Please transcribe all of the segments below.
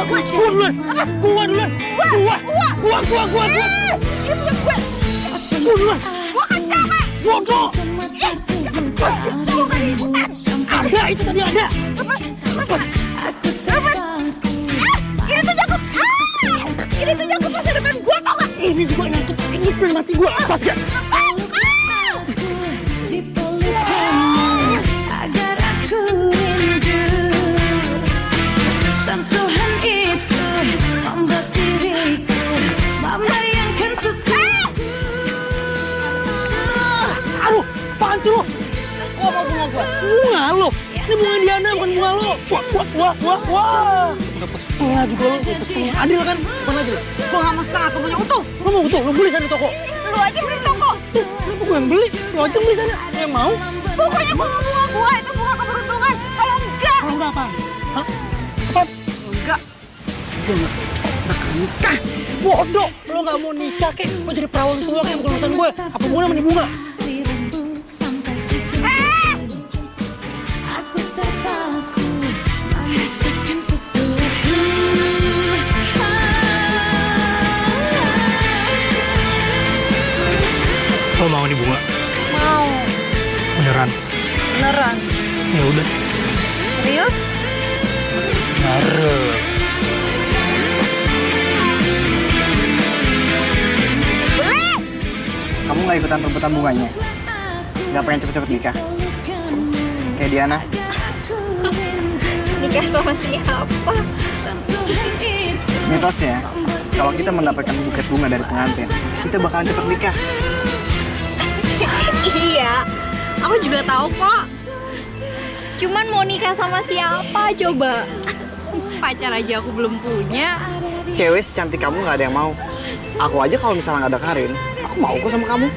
duluan. Gua duluan. Gua. Ini bukan gue. Gua duluan. Gue kan cewek. Bodoh. Lepas. Cowok gak diikutan. Ada, itu tadi ada. Lepas. Ini tuh jangkut. Ini tuh jangkut masa depan gue, tau gak? Ini juga nyangkut hidup dan mati gua. Lepas gak? Agar aku rindu sentuhan itu membuat diriku membayangkan sesuatu. Aduh, apaan sih lo? Gue mau bunga gue. Bunga lo? Ini bunga Diana bukan bunga lo. Wah. Dapat setengah juga lo, dapat setengah. Adil kan? Mana adil? Gue gak mau setengah, gue punya utuh. Lo mau utuh? Lo beli sana di toko. Lu aja beli di toko. Kenapa gue yang beli? Lo aja yang beli sana. Yang mau? Pokoknya gue mau bunga gue. Itu bunga keberuntungan. Kalau enggak. Kalau enggak apaan? Hah? Apaan? Enggak. Gue nggak bakal nikah. Bodoh. Lo nggak mau nikah kek? Lo jadi perawan tua kayak bukan urusan gue. Apa bunga sama nih bunga? Dirembuk sampai tujuan. Aku terpaku merasakan sesuatu. Lo mau nih bunga? Mau. Beneran? Beneran. Ya udah. Serius? Baru. Beli! Kamu nggak ikutan rebutan bunganya? Nggak pengen cepet-cepet nikah? Kayak Diana? Nikah sama siapa? Mitosnya, kalau kita mendapatkan buket bunga dari pengantin, kita bakalan cepet nikah. Iya, aku juga tahu kok. Cuman mau nikah sama siapa coba? Pacar aja aku belum punya. Cewek secantik kamu nggak ada yang mau. Aku aja kalau misalnya nggak ada Karin, aku mau kok sama kamu.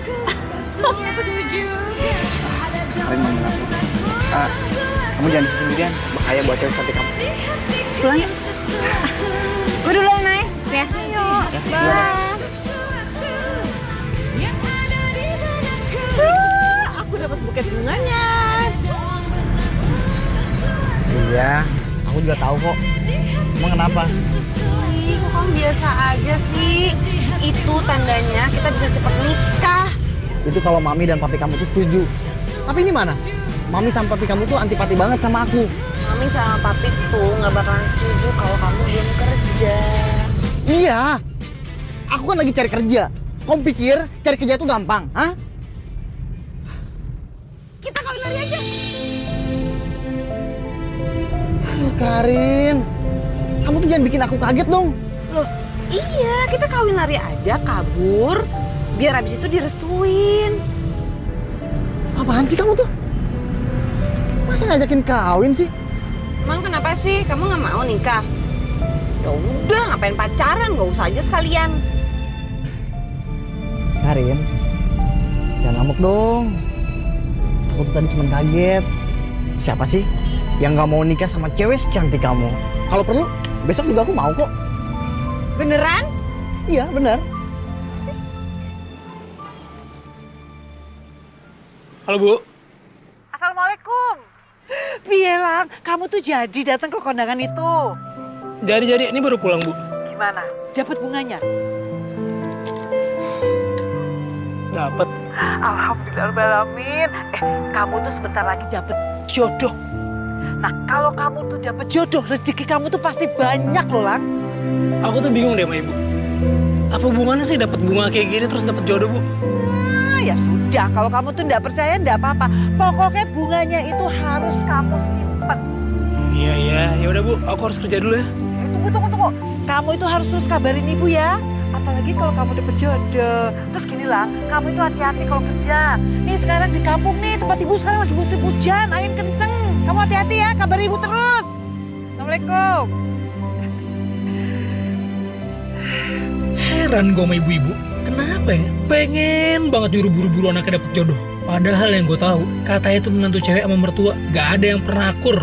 Karin manggil aku. Kamu jangan di sini sendirian, bahaya buat cewek secantik kamu. Pulang yuk. Gue duluan, Nay. Ya. Yuk. Bye. Aku dapat buket bunganya. Iya, aku juga tahu kok. Emang kenapa? Ih, kok kamu biasa aja sih? Itu tandanya kita bisa cepat nikah. Itu kalau mami dan papi kamu tuh setuju. Tapi ini mana? Mami sama papi kamu tuh antipati banget sama aku. Mami sama papi tuh nggak bakalan setuju kalau kamu belum kerja. Iya, aku kan lagi cari kerja. Kamu pikir cari kerja itu gampang, hah? Kita kawin lari aja. Aduh Karin, kamu tuh jangan bikin aku kaget dong. Loh, iya kita kawin lari aja, kabur. Biar abis itu direstuin. Apaan sih kamu tuh? Masa ngajakin kawin sih? Emang kenapa sih? Kamu nggak mau nikah? Ya udah, ngapain pacaran? Gak usah aja sekalian. Karin, jangan ngambek dong. Aku tuh tadi cuma kaget. Siapa sih yang nggak mau nikah sama cewek secantik kamu? Kalau perlu, besok juga aku mau kok. Beneran? Iya, benar. Halo Bu. Assalamualaikum. Bilang, kamu tuh jadi datang ke kondangan itu. Jadi ini baru pulang Bu. Gimana? Dapat bunganya? Dapat. Alhamdulillahirobbilalamin. Kamu tuh sebentar lagi dapat jodoh. Nah, kalau kamu tuh dapat jodoh, rezeki kamu tuh pasti banyak loh, Lang. Aku tuh bingung deh sama Ibu. Apa hubungannya sih dapat bunga kayak gini terus dapat jodoh Bu? Nah, ya sudah. Kalau kamu tuh nggak percaya, nggak apa-apa. Pokoknya bunganya itu harus kamu simpen. Iya. Ya udah Bu, aku harus kerja dulu ya. Tunggu. Kamu itu harus terus kabarin ibu ya. Apalagi kalau kamu dapet jodoh. Terus gini lah, kamu itu hati-hati kalau kerja. Nih sekarang di kampung nih, tempat ibu sekarang lagi musim hujan, angin kenceng. Kamu hati-hati ya, kabarin ibu terus. Assalamualaikum. Heran gue sama ibu-ibu. Kenapa ya? Pengen banget nyuruh buru-buru anaknya dapet jodoh. Padahal yang gue tahu, katanya itu menantu cewek sama mertua gak ada yang pernah akur.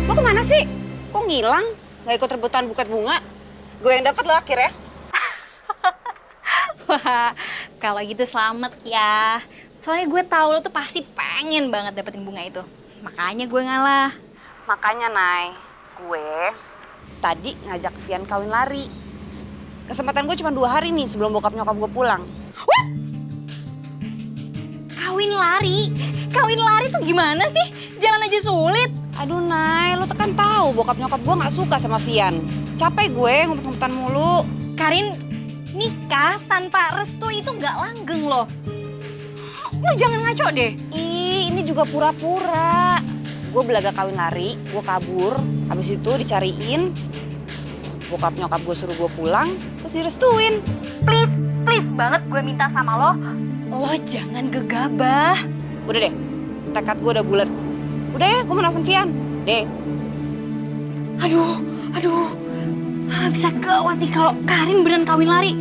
Lo kemana sih? Kok ngilang? Gak ikut rebutan buket bunga? Gue yang dapat lo akhirnya. Wah, kalau gitu selamat ya. Soalnya gue tahu lo tuh pasti pengen banget dapetin bunga itu. Makanya gue ngalah. Makanya, Nay, gue tadi ngajak Vian kawin lari. Kesempatan gue cuma 2 hari nih sebelum bokap nyokap gue pulang. Kawin lari? Kawin lari tuh gimana sih? Jalan aja sulit. Aduh, Nay, lo kan tahu bokap nyokap gue nggak suka sama Vian. Capek gue ngumpet-ngumpetan mulu. Karin, nikah tanpa restu itu nggak langgeng loh. Lo jangan ngaco deh. Ih, ini juga pura-pura. Gue belaga kawin lari, gue kabur. Habis itu dicariin. Bokap nyokap gue suruh gue pulang, terus direstuin. Please banget gue minta sama lo. Lo jangan gegabah. Udah deh, tekad gue udah bulat. Udah ya, gue mau nelfon Vian. Deh. Aduh. Bisa gawat nih kalau Karin beneran kawin lari.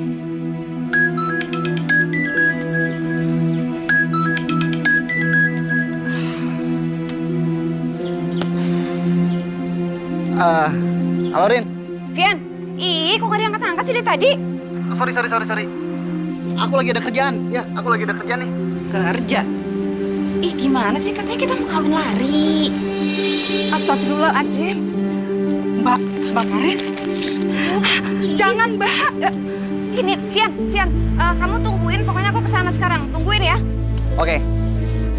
Halo Rin. Vian, ih kok gak diangkat-angkat sih dari tadi? Sorry. Aku lagi ada kerjaan. Ya, aku lagi ada kerjaan nih. Kerja? Ih gimana sih, katanya kita mau kawin lari. Astagfirullahaladzim. Mbak Karin. Jangan, Mbak. Gini, Vian, kamu tungguin, pokoknya aku kesana sekarang. Tungguin ya. Oke.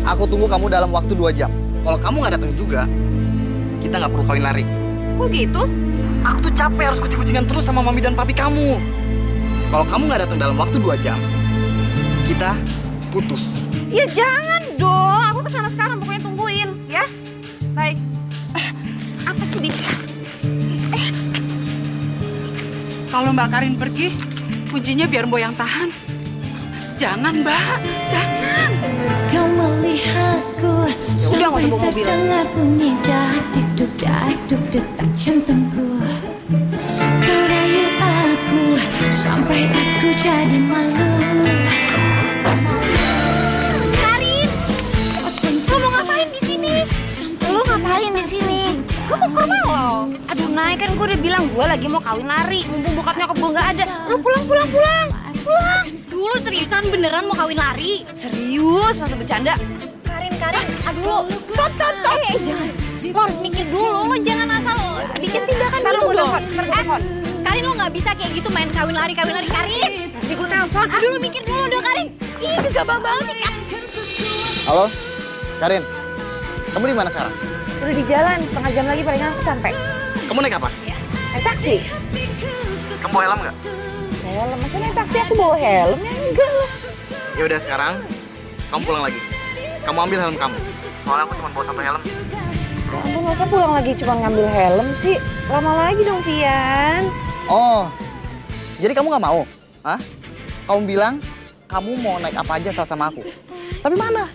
Aku tunggu kamu dalam waktu 2 jam. Kalau kamu nggak datang juga, kita nggak perlu kawin lari. Kok gitu? Aku tuh capek harus kucing-kucingan terus sama mami dan papi kamu. Kalau kamu nggak datang dalam waktu 2 jam, kita putus. Ya jangan dong, aku kesana sekarang, pokoknya tungguin ya. Baik. Apa sih, Bi? Kalau Mbak Karin pergi, kuncinya biar Mbok yang tahan. Jangan, Mbak. Jangan. Kau melihatku sampai terdengar bunyi dak-dik-duk detak jantungku. Kau rayu aku sampai aku jadi malu. Karin, lo mau ngapain di sini? Lo ngapain di sini? Gue mau ke rumah lo. Aduh, Nay, kan gue udah bilang gue lagi mau kawin lari. Mumpung bokap nyokap gue nggak ada. Lo pulang. Dulu seriusan beneran mau kawin lari? Serius, masa bercanda? Karin, aduh lo. Stop. Jangan. Lo harus mikir dulu, lo jangan asal bikin tindakan dulu dong. Karin, lo nggak bisa kayak gitu main kawin lari, Karin. Nanti gue telepon. Aduh, lo mikir dulu dong, Karin. Ini gegabah banget nih, Kak. Halo, Karin. Kamu di mana sekarang? Udah di jalan, setengah jam lagi palingan aku sampai. Kamu naik apa? Naik taksi? Kamu bawa helm nggak? Helm? Masa naik taksi aku bawa helm? Ya enggak lah. Ya udah sekarang, kamu pulang lagi. Kamu ambil helm kamu. Soalnya aku cuma bawa 1 helm. Ya ampun, masa pulang lagi cuma ngambil helm sih? Lama lagi dong, Vian. Oh, jadi kamu nggak mau? Hah? Kamu bilang kamu mau naik apa aja sama aku. Tapi mana?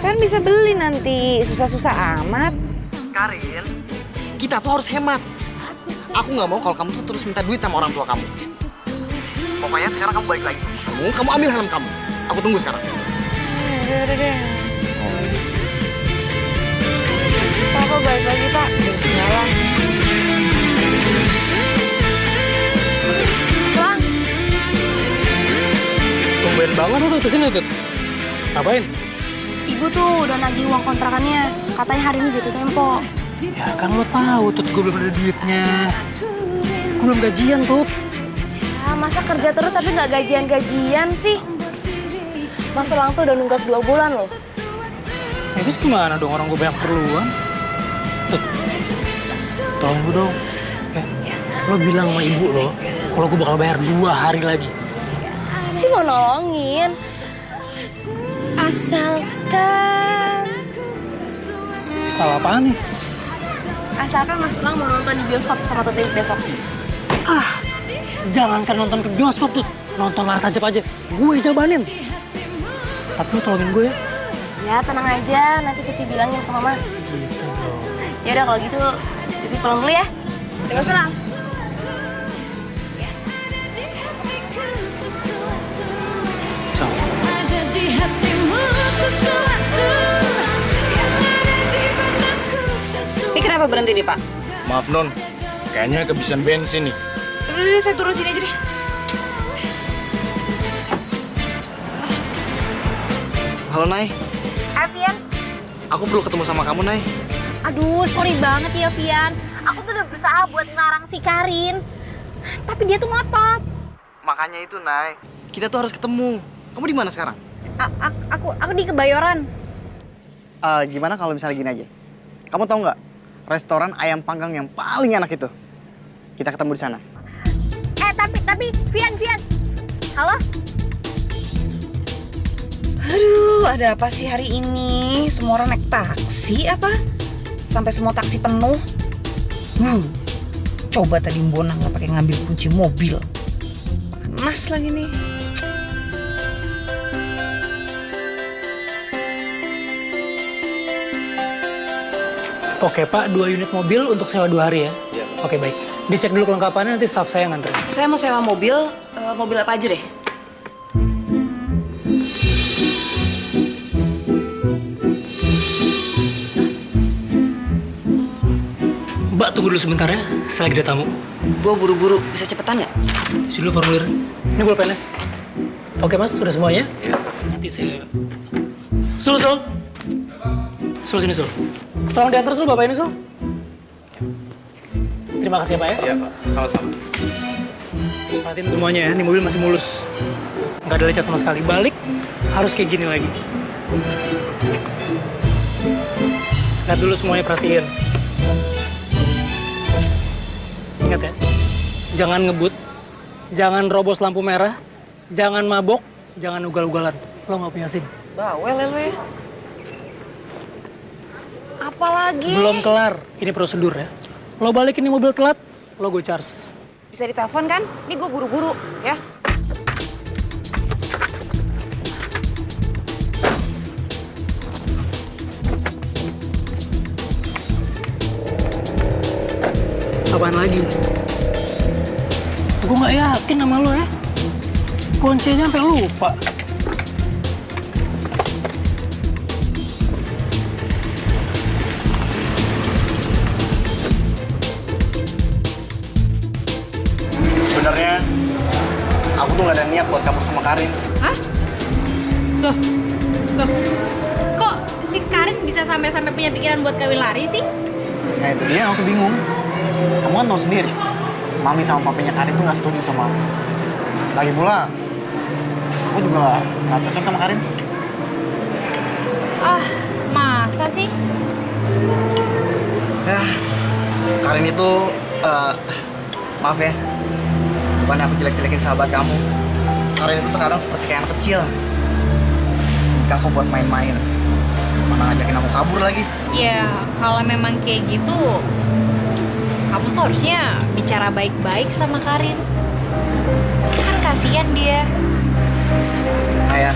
Kan bisa beli nanti, susah-susah amat. Karin, kita tuh harus hemat. Aku nggak mau kalau kamu tuh terus minta duit sama orang tua kamu. Pokoknya sekarang kamu balik lagi. Kamu ambil helm kamu. Aku tunggu sekarang. Udah deh. Pak, balik lagi, Pak. Jalan. Selang. Tumben banget lo tuh kesini tuh. Ngapain? Ibu tuh udah nagih uang kontrakannya. Katanya hari ini jatuh tempo. Ya kan lo tahu tuh gue belum ada duitnya. Gue belum gajian tuh. Ya, masa kerja terus tapi nggak gajian-gajian sih? Mas Elang tuh udah nunggak 2 bulan loh. Habis gimana dong orang gue banyak keperluan? Tuh, tolong gue dong. Lo bilang sama ibu lo kalau gue bakal bayar 2 hari lagi. Itu sih mau nolongin. Asalkan... Salah apaan nih? Asalkan Mas Elang mau nonton di bioskop sama Tuti besok. Jangankan nonton ke bioskop tuh, nonton layar tancap aja. Gue jabanin. Tapi lo tolongin gue ya. Ya tenang aja, nanti Tuti bilangin ke Mama. Gitu dong. Ya udah kalau gitu, Tuti pulang dulu ya. Terima kasih Elang. Ciao. Ada di hatimu sesuatu yang ada di benakku sesuatu. Ini kenapa berhenti nih, Pak? Maaf Non, kayaknya kehabisan bensin nih. Udah, saya turun sini aja deh. Halo Halo, Nay. Vian. Aku perlu ketemu sama kamu, Nay. Aduh, sorry banget ya, Vian. Aku tuh udah berusaha buat ngelarang si Karin. Tapi dia tuh ngotot. Makanya itu, Nay. Kita tuh harus ketemu. Kamu di mana sekarang? Aku di Kebayoran. Gimana kalau misalnya gini aja? Kamu tahu nggak restoran ayam panggang yang paling enak itu? Kita ketemu di sana. Tapi Vian. Halo? Aduh, ada apa sih hari ini? Semua orang naik taksi apa? Sampai semua taksi penuh. Coba tadi Mbona nggak pakai ngambil kunci mobil. Panas lagi nih. Oke Pak, 2 unit mobil untuk sewa 2 hari ya? Iya. Oke baik. Dicek dulu kelengkapannya, nanti staff saya nganter. Saya mau sewa mobil, mobil apa aja deh? Mbak tunggu dulu sebentar ya, saya lagi ada tamu. Gue buru-buru, bisa cepetan nggak? Isi dulu formulir. Ini pulpennya. Oke Mas, sudah semuanya? Iya. Nanti saya... Sul. Sul sini Sul. Tolong diantar Sul, Bapak ini Sul. Terima kasih ya Pak ya. Iya Pak, sama-sama. Perhatiin semuanya ya, ini mobil masih mulus. Nggak ada lecet sama sekali. Balik, harus kayak gini lagi. Lihat dulu semuanya, perhatiin. Ingat ya, jangan ngebut, jangan robos lampu merah, jangan mabok, jangan ugal-ugalan. Lo nggak punya SIM. Bawel ya lo ya. Apalagi? Belum kelar, ini prosedur ya. Lo balikin ini mobil telat, lo gue charge. Bisa ditelepon kan? Ini gue buru-buru ya. Apaan lagi? Gue nggak yakin sama lo ya. Kuncinya sampai lupa. Sebenarnya aku tuh nggak ada niat buat kabur sama Karin. Hah? Loh? Kok si Karin bisa sampai punya pikiran buat kawin lari sih? Ya itu dia, aku bingung. Kamu kan tahu sendiri, Mami sama papanya Karin tuh nggak setuju sama aku. Lagi pula, aku juga nggak cocok sama Karin. Ah, masa sih? Ya, Karin itu, maaf ya, bukan aku jelek-jelekin sahabat kamu. Karin itu terkadang seperti kayak anak kecil. Gak aku buat main-main, mana ngajakin aku kabur lagi. Ya, kalau memang kayak gitu, kamu tuh harusnya bicara baik-baik sama Karin. Kan kasihan dia. Kayak,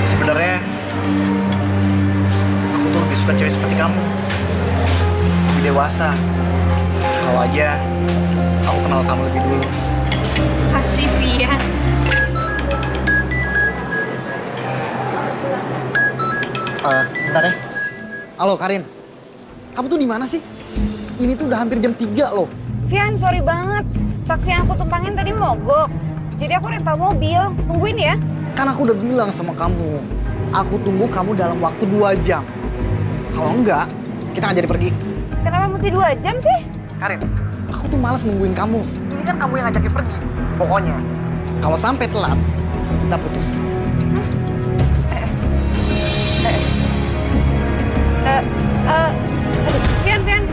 sebenarnya aku tuh lebih suka cewek seperti kamu, lebih dewasa. Kalau aja aku kenal kamu lebih dulu. Kasih Vian. Bentar ya. Halo Karin, kamu tuh di mana sih? Ini tuh udah hampir jam 3 loh. Vian, sorry banget. Taksi yang aku tumpangin tadi mogok. Jadi aku rental mobil. Tungguin ya. Kan aku udah bilang sama kamu, aku tunggu kamu dalam waktu 2 jam. Kalau enggak, kita nggak jadi pergi. Kenapa mesti 2 jam sih? Karin, aku tuh malas nungguin kamu. Ini kan kamu yang ngajakin pergi. Pokoknya, kalau sampai telat, kita putus. Vian.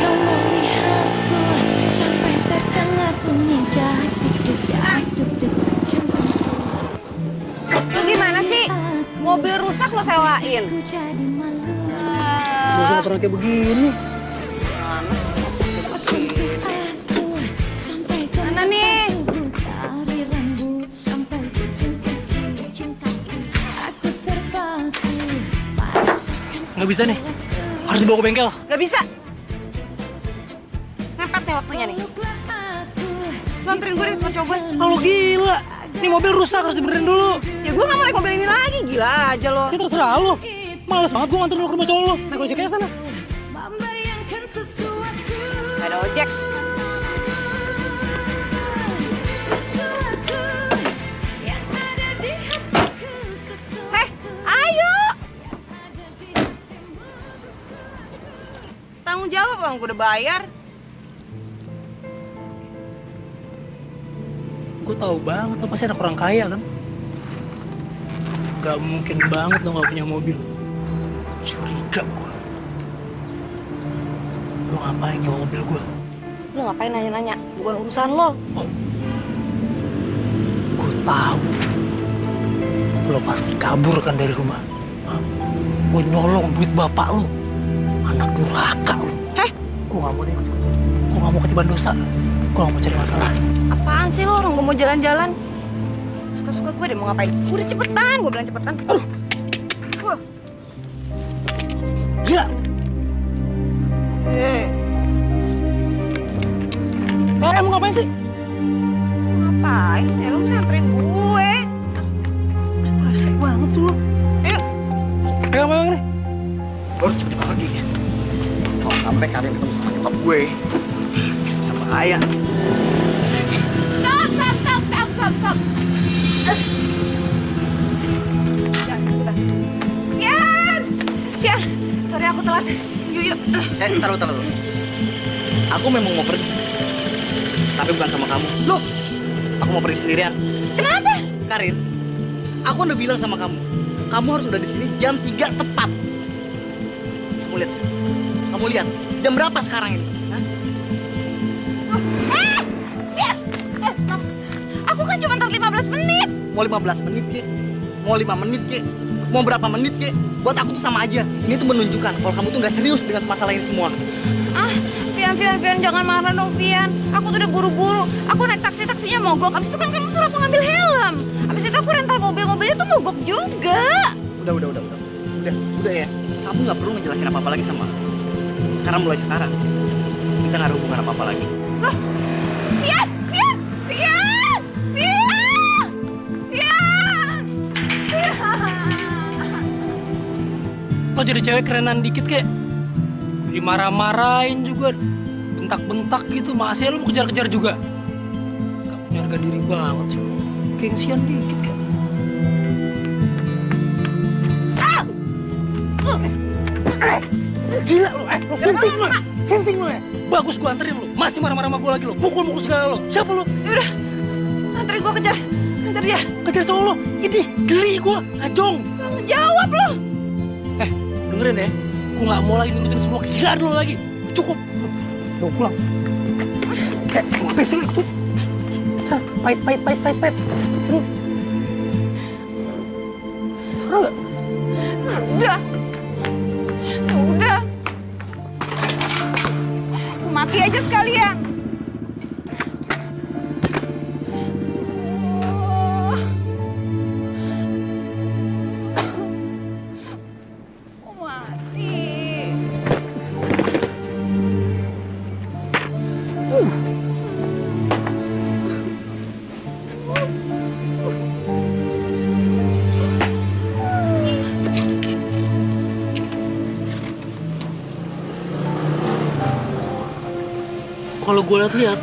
Kau melihatku sampai terdengar bunyi Lu gimana sih? Mobil rusak lo sewain. Gue gak pernah kayak begini. Mana nih? Nggak bisa nih, harus dibawa ke bengkel. Gak bisa. Mepet nih waktunya nih. anterin gue deh teman cowok gue. Kalau gila, ini mobil rusak harus dibenerin dulu. Ya gue gak mau naik mobil ini lagi, gila aja lo. Ya terserah lo. Males banget gue nganterin lo ke rumah cowok lo. Naik ojek aja sana. Gak ada ojek. Ayo. Tanggung jawab bang, gue udah bayar. Gue tahu banget lo pasti anak orang kaya kan. Gak mungkin banget lo gak punya mobil. Curiga gue. Lo ngapain nyewa mobil gue? Lo ngapain nanya-nanya? Bukan urusan lo. Oh. Gue tahu. Lo pasti kabur kan dari rumah. Gue nyolong duit bapak lo. Anak durhaka lo. Gue gak mau ikut-ikutan. Gue gak mau ketiban dosa. Gue gak mau cari masalah. Apaan sih lo, orang gue mau jalan-jalan. Suka-suka gue deh mau ngapain. Udah cepetan, gue bilang cepetan. Aduh. Gila. Mau ngapain sih? Ngapain? Ya lo bisa anterin gue. Resek banget sih lo. Ayo. Pegang nih. Gue harus cepet pergi. Kalau sampai Karin ketemu sama nyokap gue, bisa bahaya. Stop. Kian, sorry aku telat. Yuk. Taruh. Aku memang mau pergi. Tapi bukan sama kamu. Loh, aku mau pergi sendirian. Kenapa? Karin, aku udah bilang sama kamu. Kamu harus udah di sini jam 3 tepat. Kamu lihat sih. Kamu lihat, jam berapa sekarang ini? Hah? Kian! Aku kan cuma ntar 15 menit. Mau 15 menit, Ki? Mau 5 menit, Ki? Mau berapa menit, Ki? Buat aku tuh sama aja. Ini tuh menunjukkan kalau kamu tuh nggak serius dengan masalah ini semua. Vian, jangan marah dong, Vian. Aku tuh udah buru-buru. Aku naik taksinya mogok. Abis itu kan kamu suruh aku ngambil helm. Abis itu aku rental mobilnya tuh mogok juga. Udah ya. Kamu nggak perlu ngejelasin apa-apa lagi sama aku. Karena mulai sekarang, kita nggak ada hubungan apa-apa lagi. Loh, Vian! Lo jadi cewek kerenan dikit kek. Dimarah-marahin juga. Bentak-bentak gitu. Masih lo mau kejar-kejar juga. Gak punya harga diri banget sih. Gengsian dikit kek. Gila lo, senting lo ya. Bagus gua anterin lo. Masih marah-marah sama gua lagi lo. Mukul-mukul segala lo. Siapa lo? Yaudah, anterin gua kejar dia. Kejar cowok lo. Ini geli gua, ngajong. Tanggung jawab lo. Dengerin ya, gue gak mau lagi nurutin semua kegilaan lo lagi. Cukup. Mau pulang. Ngapain sih lo? Pait. Sini. Serah gak? Udah. Mati aja sekalian. Kalau gue lihat,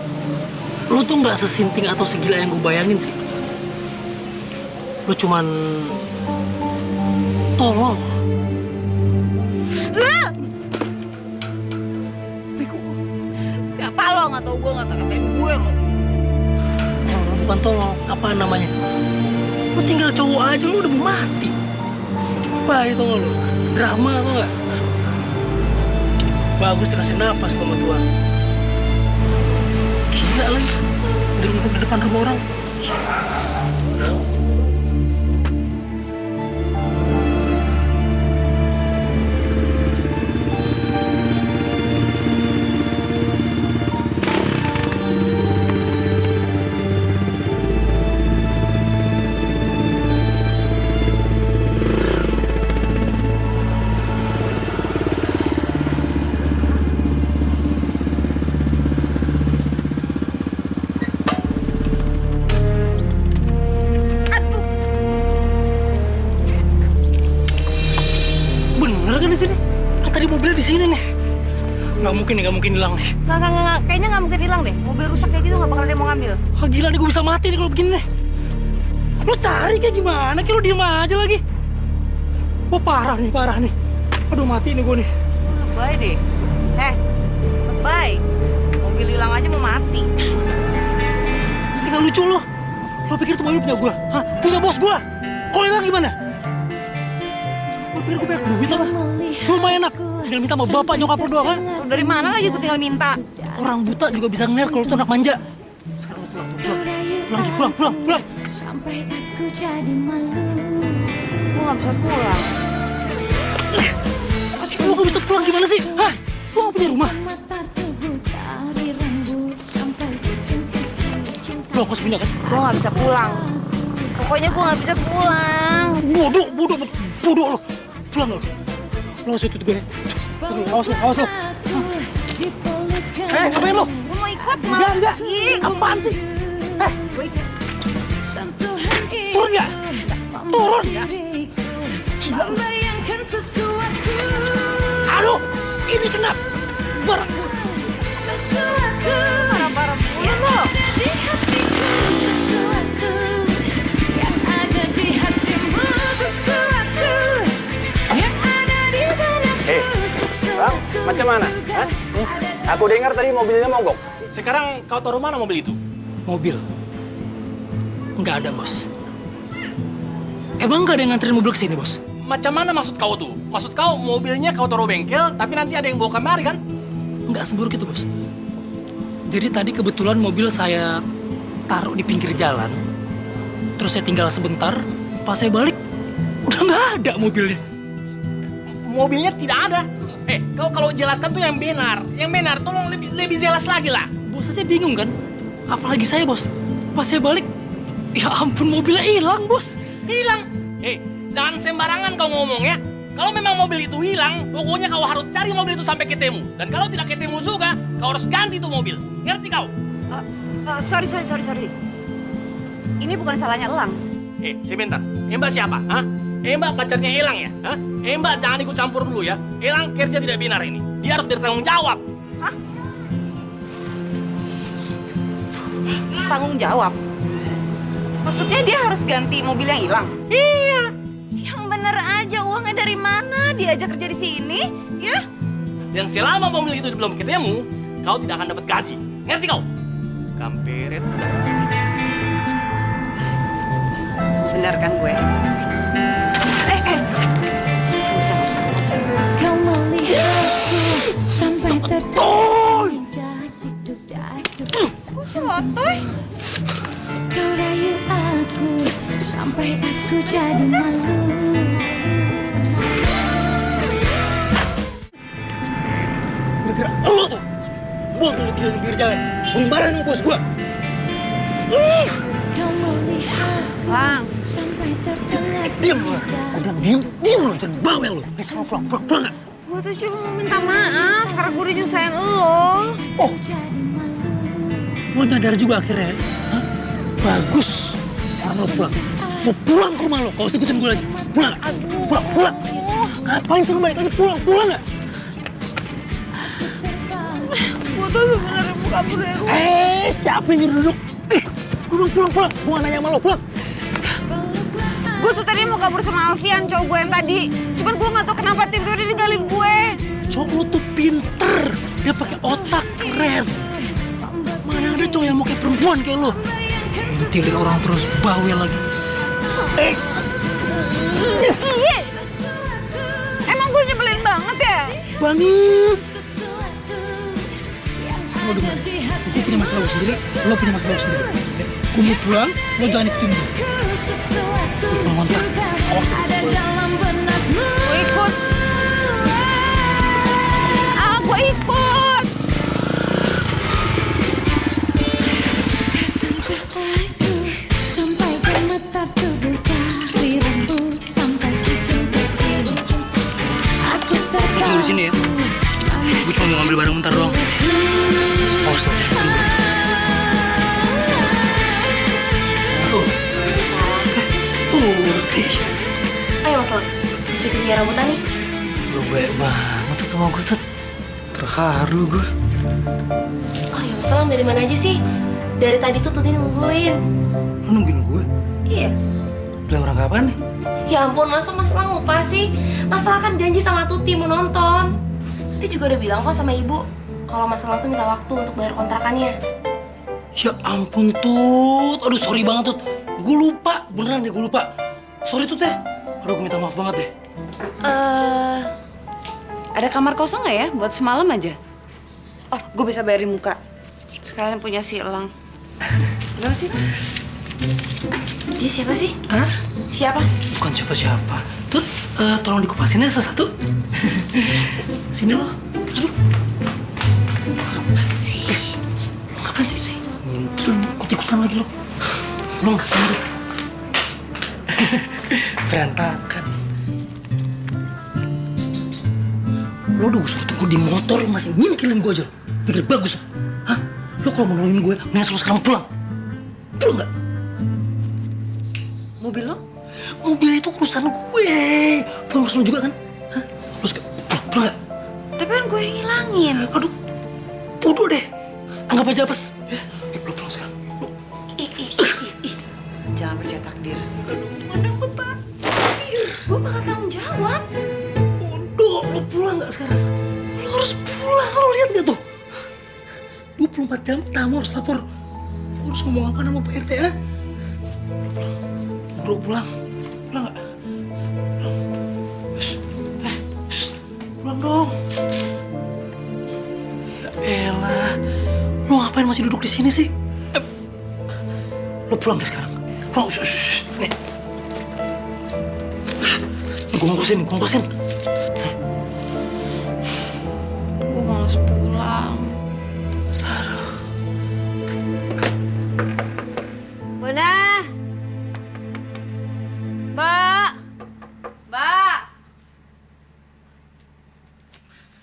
lo tuh nggak sesinting atau segila yang gue bayangin sih. Lo cuman tolol. Siapa lo? Nggak tahu gue, nggak tahu katain gue lo. Bukan tolol, apa namanya? Lo tinggal cowok aja, lo udah mau mati. Bahaya tau gak lo? Drama tau gak? Bagus dikasih napas sama Tuhan. Gila lagi, udah ngumpul di depan rumah orang. di sini? Kan tadi mobilnya di sini nih. Nggak mungkin hilang nih. Nggak, kayaknya nggak mungkin hilang deh. Mobil rusak kayak gitu nggak bakal ada yang mau ngambil. Ah, gila nih, gue bisa mati nih kalau begini nih. Lo cari kayak gimana? Kayak lo diem aja lagi. Wah, parah nih. Aduh, mati nih gue nih. Lebay deh. Lebay. Mobil hilang aja mau mati. Ini nggak lucu lo. Lo pikir tuh mobil punya gue? Hah? Punya bos gue? Kalau hilang gimana? Lo pikir gue banyak duit apa? Lumayan enak. Tinggal minta sama bapak nyokap lo doang, kan? Dari mana lagi gue tinggal minta? Orang buta juga bisa ngeliat kalau tuh anak manja. Sekarang lo pulang. Sampai aku jadi malu. Gue nggak bisa pulang. Lo gak bisa pulang gimana sih? Hah? Lo gak punya rumah? Lo kos punya kan? Gue nggak bisa pulang. Pokoknya gue nggak bisa pulang. Bodoh lo. Pulang lo. Lo ngasih tutup gue. Awas lo. Ngapain lo? Gue mau ikut, Enggak. Apaan sih? Turun nggak? Turun. Membayangkan sesuatu. Aduh, ini kenapa? Barang. Sesuatu. Parah-parah pulang lo. Di hatiku sesuatu. Yang ada di hatimu sesuatu. Yang ada di benakku sesuatu. Bang, macam mana? Hah? Aku dengar tadi mobilnya mogok. Sekarang kau taruh mana mobil itu? Mobil? Nggak ada, bos. Emang nggak ada yang nganterin mobil ke sini, bos? Macam mana maksud kau tuh? Maksud kau mobilnya kau taruh bengkel, tapi nanti ada yang bawa kemari kan? Nggak seburuk itu, bos. Jadi tadi kebetulan mobil saya taruh di pinggir jalan. Terus saya tinggal sebentar, pas saya balik, udah nggak ada mobilnya. Mobilnya tidak ada. Kau kalau jelaskan tuh yang benar. Yang benar, tolong lebih jelas lagi lah. Bos aja bingung kan? Apalagi saya, bos. Pas saya balik, ya ampun, mobilnya hilang, bos. Hilang. Jangan sembarangan kau ngomong ya. Kalau memang mobil itu hilang, pokoknya kau harus cari mobil itu sampai ketemu. Dan kalau tidak ketemu juga, kau harus ganti tuh mobil. Ngerti kau? Sorry. Ini bukan salahnya Elang. Sebentar. Mbak siapa? Hah? Mbak pacarnya Elang ya? Hah? Mbak jangan ikut campur dulu ya. Elang kerja tidak benar ini. Dia harus bertanggung jawab. Hah? Tanggung jawab? Maksudnya dia harus ganti mobil yang hilang? Iya. Yang bener aja, uangnya dari mana? Dia aja kerja di sini, ya? Dan selama mobil itu belum ketemu, kau tidak akan dapat gaji. Ngerti kau? Kamperet. Bener kan gue? Nggak usah. Kau melihatku sampai terjadi. Sotoy. Kau rayu aku sampai aku jadi malu. Kira-kira lo tuh mobil tinggal di pinggir jalan. Marah nih bos gua. Kau melihat Lang. sampai terdengar. Diam lo. Gua bilang diam lo, jangan bawel lo. Besok lo pulang nggak? Gue tuh cuma mau minta maaf karena gue udah nyusahin lo. Oh, lo nyadar juga akhirnya. Hah? Bagus. Sekarang lo pulang. Mau pulang ke rumah lo. Gak usah ikutin gue lagi. Pulang. Pulang. Ngapain sih lo balik lagi? Pulang nggak? Gue tuh sebenarnya mau kabur dari rumah. Siapa yang nyuruh duduk? Gue bilang pulang. Gue nggak nanya sama lo, pulang. Gue tuh tadi mau kabur sama Alfian, cowok gue yang tadi. Cuman gue nggak tahu kenapa tiba-tiba dia ninggalin gue. Cowok lo tuh pinter. Dia pakai otak keren. Mana ada cowok yang mau kayak perempuan kayak lo. Nanti orang terus bawel lagi. Iya. Emang gue nyebelin banget ya? Banget. Sekarang lo dengar. Gue punya masalah lo sendiri, lo punya masalah lo sendiri. Gue mau pulang, lo jangan ikutin gue. Gue ngontak. Awas. Gue ikut. Gue ikut. Sampai gemetar tubuh dari rambut sampai ujung kaki. Aku Tunggu di sini ya. Gue cuma mau ngambil barang bentar doang. Awas lo. Tuti. Ayo Mas Lang, titip biar rambutan nih. Lu baik banget tuh sama gue tuh. Terharu gue. Oh ya, Selang dari mana aja sih? Dari tadi tuh Tuti nungguin. Lu nungguin gue? Iya. Bilang orang kapan nih? Ya ampun, masa Mas Selang lupa sih? Mas Selang kan janji sama Tuti mau nonton. Tuti juga udah bilang kok sama ibu kalau Mas Selang tuh minta waktu untuk bayar kontrakannya. Ya ampun Tut. Aduh sorry banget Tut. Gue lupa. Beneran deh gue lupa. Sorry Tut ya. Aduh gue minta maaf banget deh. Ada kamar kosong nggak ya buat semalam aja? Oh, gue bisa bayar di muka. Sekalian punya si Elang. Kenapa sih? Dia siapa sih? Hah? Siapa? Bukan siapa-siapa. Tut, tolong dikupasin aja satu-satu. Sini lo. Aduh. Apa sih? Ngapain sih? Ngintil, ikut-ikutan lagi lo. Lo ngapain lo? Berantakan. Lo udah gue suruh tunggu di motor, lo masih nyingkilin gue aja lo. Pikir bagus lo. Hah? Lo kalau mau nolongin gue, mendingan lo sekarang pulang. Pulang nggak? Mobil lo? Mobil itu urusan gue. Pulang urusan lo juga kan? Hah? Lo pulang nggak? Tapi kan gue yang ngilangin. Aduh, bodoh deh. Anggap aja apes. Ya, lo pulang sekarang. Lo. Jangan percaya takdir. Aduh, mana aku takdir. Gue bakal tanggung jawab. Bodoh, lo pulang nggak sekarang? Lo harus pulang, lo lihat nggak tuh? 24 jam tamu harus lapor. Lo harus ngomong apa sama Pak RT, ha? Bro, pulang. Pulang nggak? Pulang. Pulang dong. Ya elah, lo ngapain masih duduk di sini sih? Lo pulang deh sekarang. Pulang, nih. Gue ngurusin. Gue malas pulang. Bunda. Mbak. Mbak.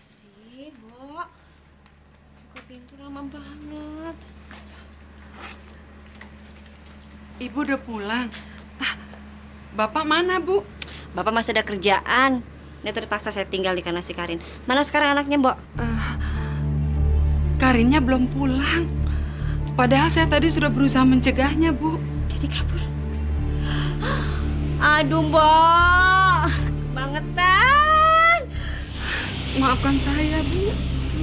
Sih, Bo. Buka pintu lama banget. Ibu udah pulang. Bapak mana, Bu? Bapak masih ada kerjaan. Dia terpaksa saya tinggal di karena si Karin. Mana sekarang anaknya, Mbok? Karinnya belum pulang. Padahal saya tadi sudah berusaha mencegahnya, Bu. Jadi kabur. Aduh, Mbok. Kebangetan. Maafkan saya, Bu.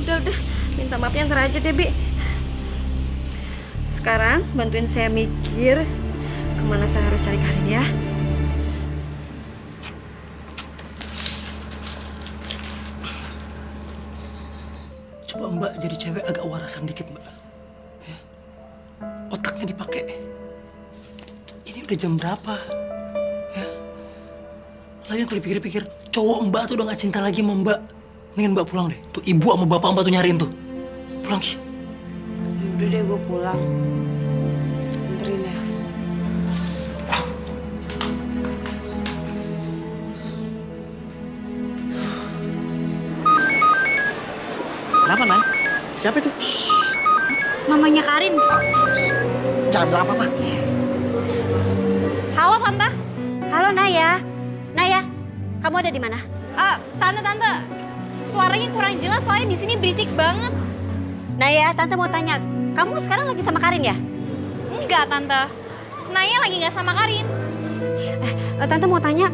Udah. Minta maaf yang terakhir deh, Bi. Sekarang bantuin saya mikir kemana saya harus cari Karin ya. Coba Mbak jadi cewek agak warasan dikit, Mbak. Ya. Otaknya dipakai. Ini udah jam berapa? Ya. Lagian kalau dipikir-pikir, cowok Mbak tuh udah gak cinta lagi sama Mbak. Mendingan Mbak pulang deh. Tuh ibu sama bapak Mbak tuh nyariin tuh. Pulang, Ki. Udah deh, gue pulang. Anterin ya. Kenapa, Nay? Siapa itu? Mamanya Karin. Jangan bilang apa-apa. Halo, Tante. Halo, Naya. Naya, kamu ada di mana? Tante. Suaranya kurang jelas soalnya di sini berisik banget. Naya, Tante mau tanya, kamu sekarang lagi sama Karin ya? Enggak, Tante. Naya lagi nggak sama Karin. Tante mau tanya,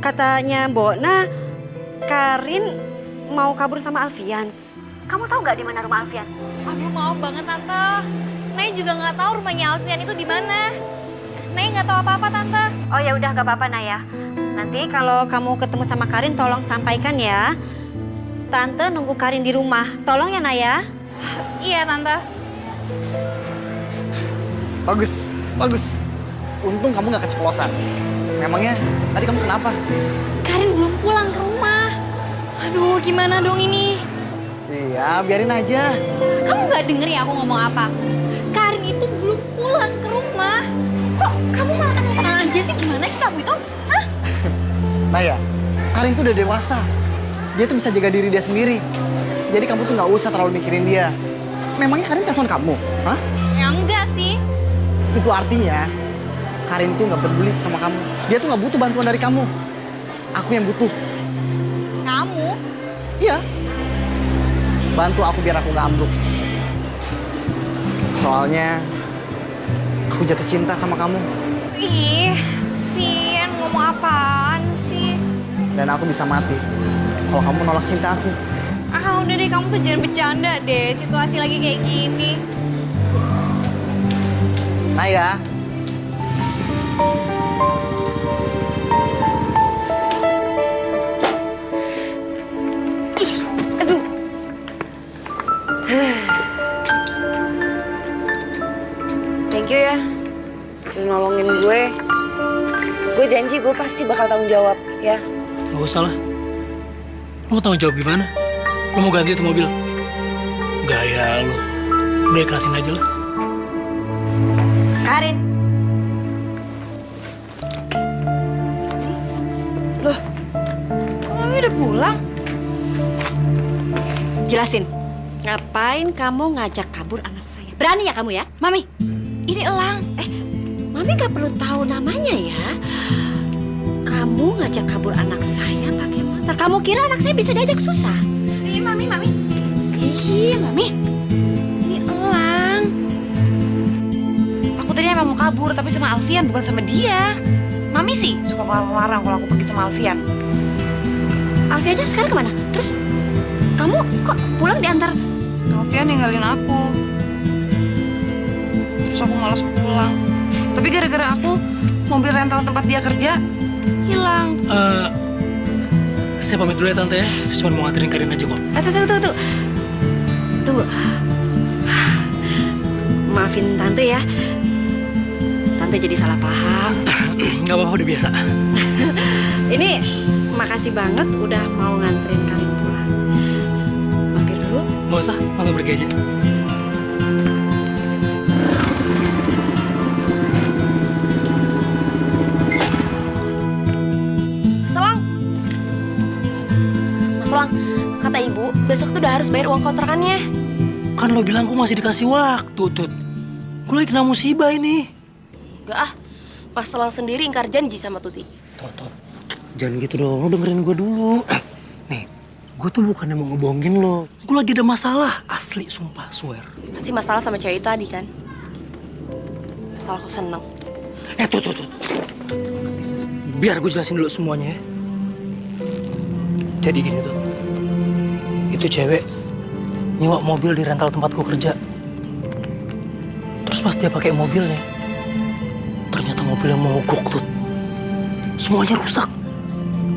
katanya Bona, Karin mau kabur sama Alfian. Kamu tahu nggak di mana rumah Alfian? Aduh, maaf banget, Tante. Naya juga nggak tahu rumahnya Alfian itu di mana. Naya nggak tahu apa-apa, Tante. Oh ya udah, nggak apa-apa Naya. Nanti kalau kamu ketemu sama Karin, tolong sampaikan ya. Tante nunggu Karin di rumah. Tolong ya Naya. Iya, Tante. Bagus. Untung kamu gak keceplosan. Memangnya tadi kamu kenapa? Karin belum pulang ke rumah. Aduh, gimana dong ini? Iya, biarin aja. Kamu nggak denger ya aku ngomong apa? Karin itu belum pulang ke rumah. Kok kamu malah tenang-tenang aja sih? Gimana sih kamu itu? Hah? Naya, Karin tuh udah dewasa. Dia tuh bisa jaga diri dia sendiri. Jadi kamu tuh gak usah terlalu mikirin dia. Memangnya Karin telepon kamu? Hah? Ya enggak sih. Itu artinya Karin tuh gak peduli sama kamu. Dia tuh gak butuh bantuan dari kamu. Aku yang butuh. Kamu Bantu aku biar aku nggak ambruk. Soalnya aku jatuh cinta sama kamu. Ih, Vin, ngomong apaan sih? Dan aku bisa mati kalau kamu nolak cinta aku. Ah, udah deh, kamu tuh jangan bercanda deh. Situasi lagi kayak gini. Naya. Aduh. Thank you ya. Udah nolongin gue. Gue janji gue pasti bakal tanggung jawab ya. Gak usah lah. Lo mau tanggung jawab gimana? Lo mau ganti itu mobil? Gaya lo. Udah ikhlasin aja lah. Karin. Loh, kok Mami udah pulang? Jelasin. Ngapain kamu ngajak kabur anak saya? Berani ya kamu ya? Mami, ini Elang. Mami gak perlu tahu namanya ya. Kamu ngajak kabur anak saya pakai motor. Kamu kira anak saya bisa diajak susah? Ih, Mami. Ih, Mami. Ini Elang. Aku tadinya emang mau kabur, tapi sama Alfian, bukan sama dia. Mami sih suka melarang kalau aku pergi sama Alfian. Alfianya sekarang kemana? Terus kamu kok pulang diantar? Alfian ninggalin aku. Terus aku malas pulang. Tapi gara-gara aku, mobil rental tempat dia kerja hilang. Saya pamit dulu ya Tante ya. Saya cuma mau nganterin Karin aja kok. Tunggu. Maafin Tante ya. Tante jadi salah paham. Gak apa-apa, udah biasa. Ini makasih banget udah mau nganterin Karin pulang. Mampir dulu. Gak usah, langsung pergi aja. Mas Elang, kata ibu, besok tuh udah harus bayar uang kontrakannya. Kan lo bilang gue masih dikasih waktu, Tut. Gue lagi kena musibah ini. Enggak ah, Mas Elang sendiri ingkar janji sama Tuti. Tot, jangan gitu dong, lo dengerin gue dulu. Nih, gue tuh bukannya mau ngebohongin lo. Gue lagi ada masalah, asli, sumpah, swear. Pasti masalah sama cewek tadi kan? Asal aku seneng. Tut. Biar gue jelasin dulu semuanya ya. Jadi gini, Tut. Itu cewek nyewa mobil di rental tempat gue kerja. Terus pas dia pakai mobilnya, ternyata mobilnya mogok, Tut. Semuanya rusak.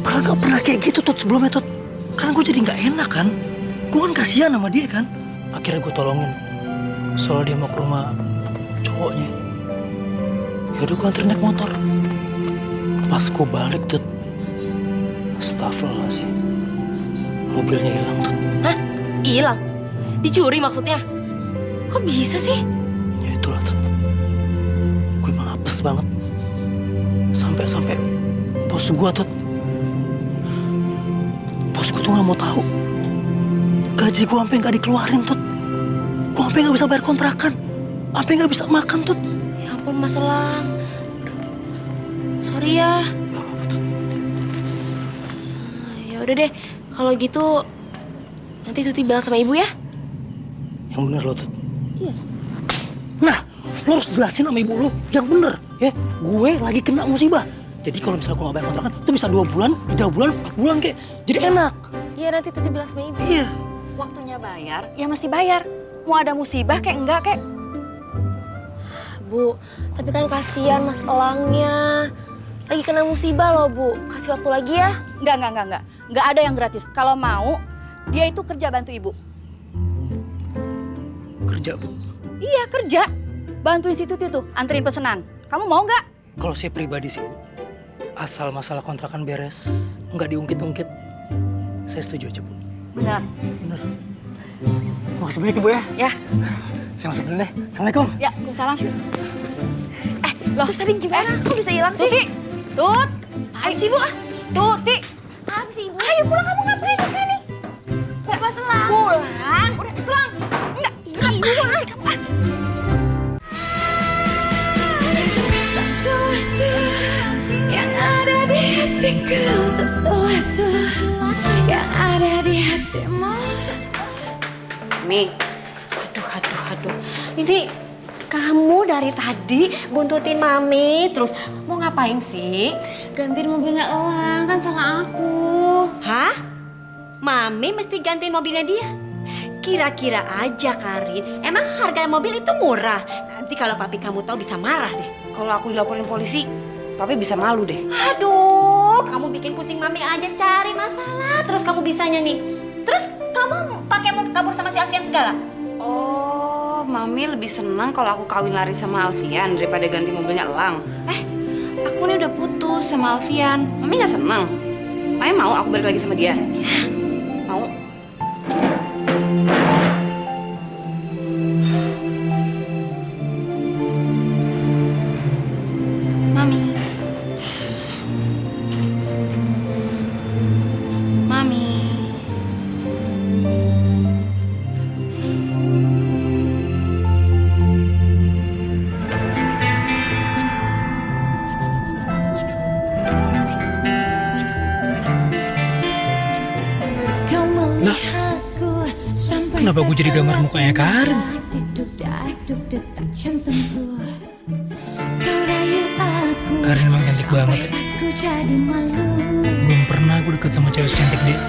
Padahal gak pernah kayak gitu, Tut, sebelumnya, Tut. Karena gue jadi gak enak kan. Gue kan kasihan sama dia kan. Akhirnya gue tolongin. Soalnya dia mau ke rumah cowoknya. Yaudah gue anterin naik motor. Pas gue balik, Tut. Astagfirullahaladzim. Mobilnya hilang, Tut. Hah? Hilang? Dicuri maksudnya? Kok bisa sih? Ya itulah, Tut. Gue emang apes banget. Sampai bos gue, Tut. Bos gue tuh gak mau tahu. Gaji gue sampai gak dikeluarin, Tut. Gue sampai gak bisa bayar kontrakan. Sampai gak bisa makan, Tut. Ya ampun Mas Elang. Sorry ya. Gak apa-apa, Tut. Ya udah deh, kalau gitu nanti Tuti bilang sama ibu ya. Yang bener lo, Tut. Iya. Nah, lo harus jelasin sama ibu lo yang bener, ya. Gue lagi kena musibah. Jadi kalau misalnya gue gak bayar kontrakan, itu bisa 2 bulan, 3 bulan, 4 bulan kayak. Jadi enak. Iya nanti Tuti bilang sama ibu. Iya. Waktunya bayar, ya mesti bayar. Mau ada musibah kayak enggak kayak. Bu, tapi kan kasihan Mas Elangnya. Lagi kena musibah loh Bu. Kasih waktu lagi ya. Enggak. Enggak ada yang gratis. Kalau mau, dia itu kerja bantu ibu. Kerja, Bu. Iya, kerja. Bantuin si Tuti tuh, anterin pesanan. Kamu mau nggak? Kalau saya pribadi sih, Bu. Asal masalah kontrakan beres, nggak diungkit-ungkit, saya setuju aja, Bu. Benar. Bener. Makasih banyak, Ibu ya. Ya. Saya masuk dulu deh. Assalamualaikum. Ya, Waalaikumsalam. Loh, terus tadi gimana? Kok bisa hilang sih? Tuti, Tut. Ayo sih, Bu. Tuti. Apa sih Ibu? Ayo pulang, kamu ngapain di sini? Nggak Mas Elang. Pulang. Udah, Selang. Enggak, Ibu sih kamu. Sesuatu yang ada di hatiku, sesuatu yang ada di hatimu, sesuatu Mi. Aduh. Ini kamu dari tadi buntutin Mami, terus mau ngapain sih? Gantiin mobilnya Elang, kan sama aku. Hah? Mami mesti gantiin mobilnya dia? Kira-kira aja Karin, emang harga mobil itu murah? Nanti kalau papi kamu tahu bisa marah deh. Kalau aku dilaporin polisi, papi bisa malu deh. Aduh, kamu bikin pusing Mami aja cari masalah. Terus kamu bisanya nih. Terus kamu pakai mau kabur sama si Alfian segala? Oh, Mami lebih senang kalau aku kawin lari sama Alfian daripada ganti mobilnya Elang. Aku nih udah putus sama Alfian. Mami nggak senang? Mami mau aku balik lagi sama dia? Mau? Mami. Mami. Lah, kenapa gue jadi gambar mukanya Karin? Karin emang cantik banget ya. Belum pernah gue deket sama cewek secantik dia.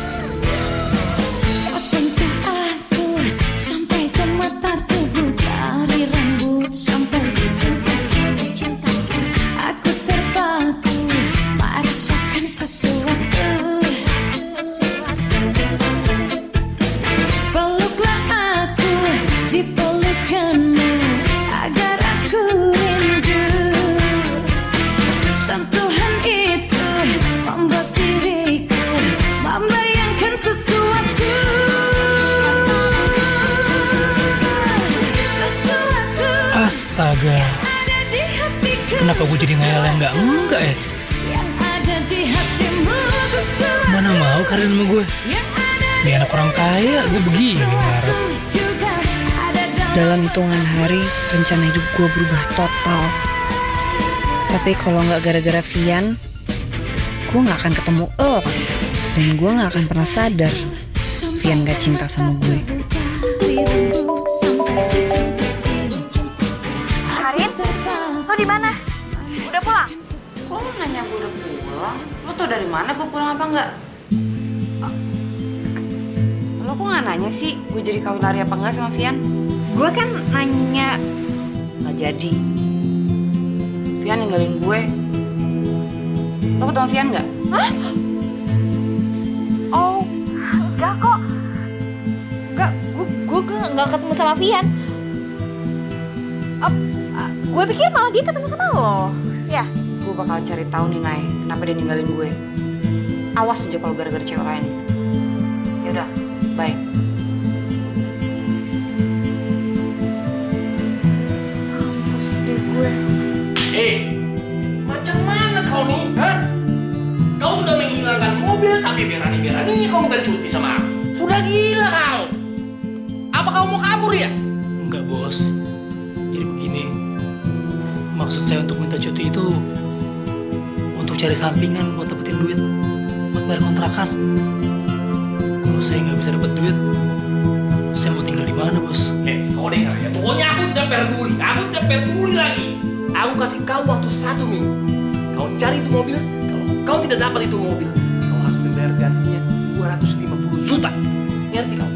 Astaga, kenapa gue jadi ngayal yang enggak ya? Mana mau Karin sama gue? Dia anak orang kaya, gue begini ngarep. Dalam hitungan hari, rencana hidup gue berubah total. Tapi kalau nggak gara-gara Vian, gue nggak akan ketemu Elang. Dan gue nggak akan pernah sadar Vian gak cinta sama gue. Lo di mana? Udah pulang? Kok lo nanya gue udah pulang? Lo tau dari mana gue pulang apa enggak? Lo kok nggak nanya sih gue jadi kawin lari apa enggak sama Vian? Gue kan nanya. Nggak jadi. Vian ninggalin gue. Lo ketemu Vian nggak? Hah? Oh, enggak kok. Enggak, gue nggak ketemu sama Vian. Gue pikir malah dia ketemu sama lo. Ya. Gue bakal cari tahu nih, Nay, kenapa dia ninggalin gue. Awas aja kalau gara-gara cewek lain. Yaudah, bye. Mampus deh gue. Macam mana kau nih, ha? Kau sudah menghilangkan mobil, tapi berani-beraninya kau minta cuti sama aku. Sudah gila kau. Apa kau mau kabur ya? Enggak, bos. Jadi begini, maksud saya untuk minta cuti itu untuk cari sampingan buat dapetin duit buat bayar kontrakan. Kalau saya nggak bisa dapet duit, saya mau tinggal di mana, bos? Kau dengar ya? Pokoknya aku tidak peduli. Aku tidak peduli lagi. Aku kasih kau waktu 1 minggu. Kau cari itu mobil. Kalau kau tidak dapat itu mobil, kau harus membayar gantinya 250 juta. Ngerti kau?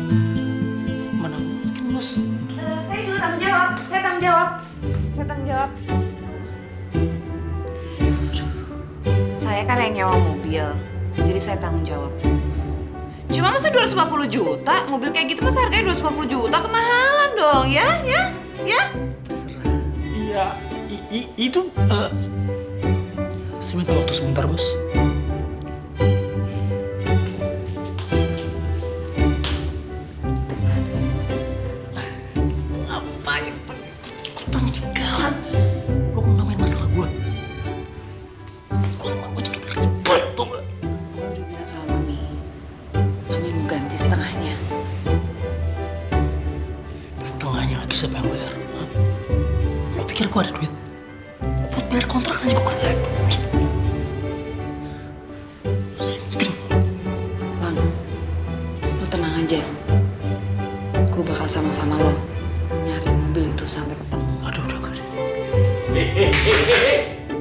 Mana mungkin, bos? Saya juga tanggung jawab. Saya tanggung jawab. Saya kan yang nyewa mobil, jadi saya tanggung jawab. Cuma masa 250 juta? Mobil kayak gitu masa harganya 250 juta? Kemahalan dong, ya? Iya, itu... saya minta waktu sebentar, bos. Ngapain? Ikutan segala. Lo ngomongin masalah gue. Gue gak mau jadi ribet, tau gak? Gue udah bilang sama Mami. Mami mau ganti setengahnya. Setengahnya lagi siapa yang bayar? Hah? Lo pikir gue ada duit? Gue buat bayar kontrak aja gue gak ada duit. Sinting. Lang, lo tenang aja. gue bakal sama-sama lo nyari mobil itu sampai ketemu. Aduh, udah gak ada.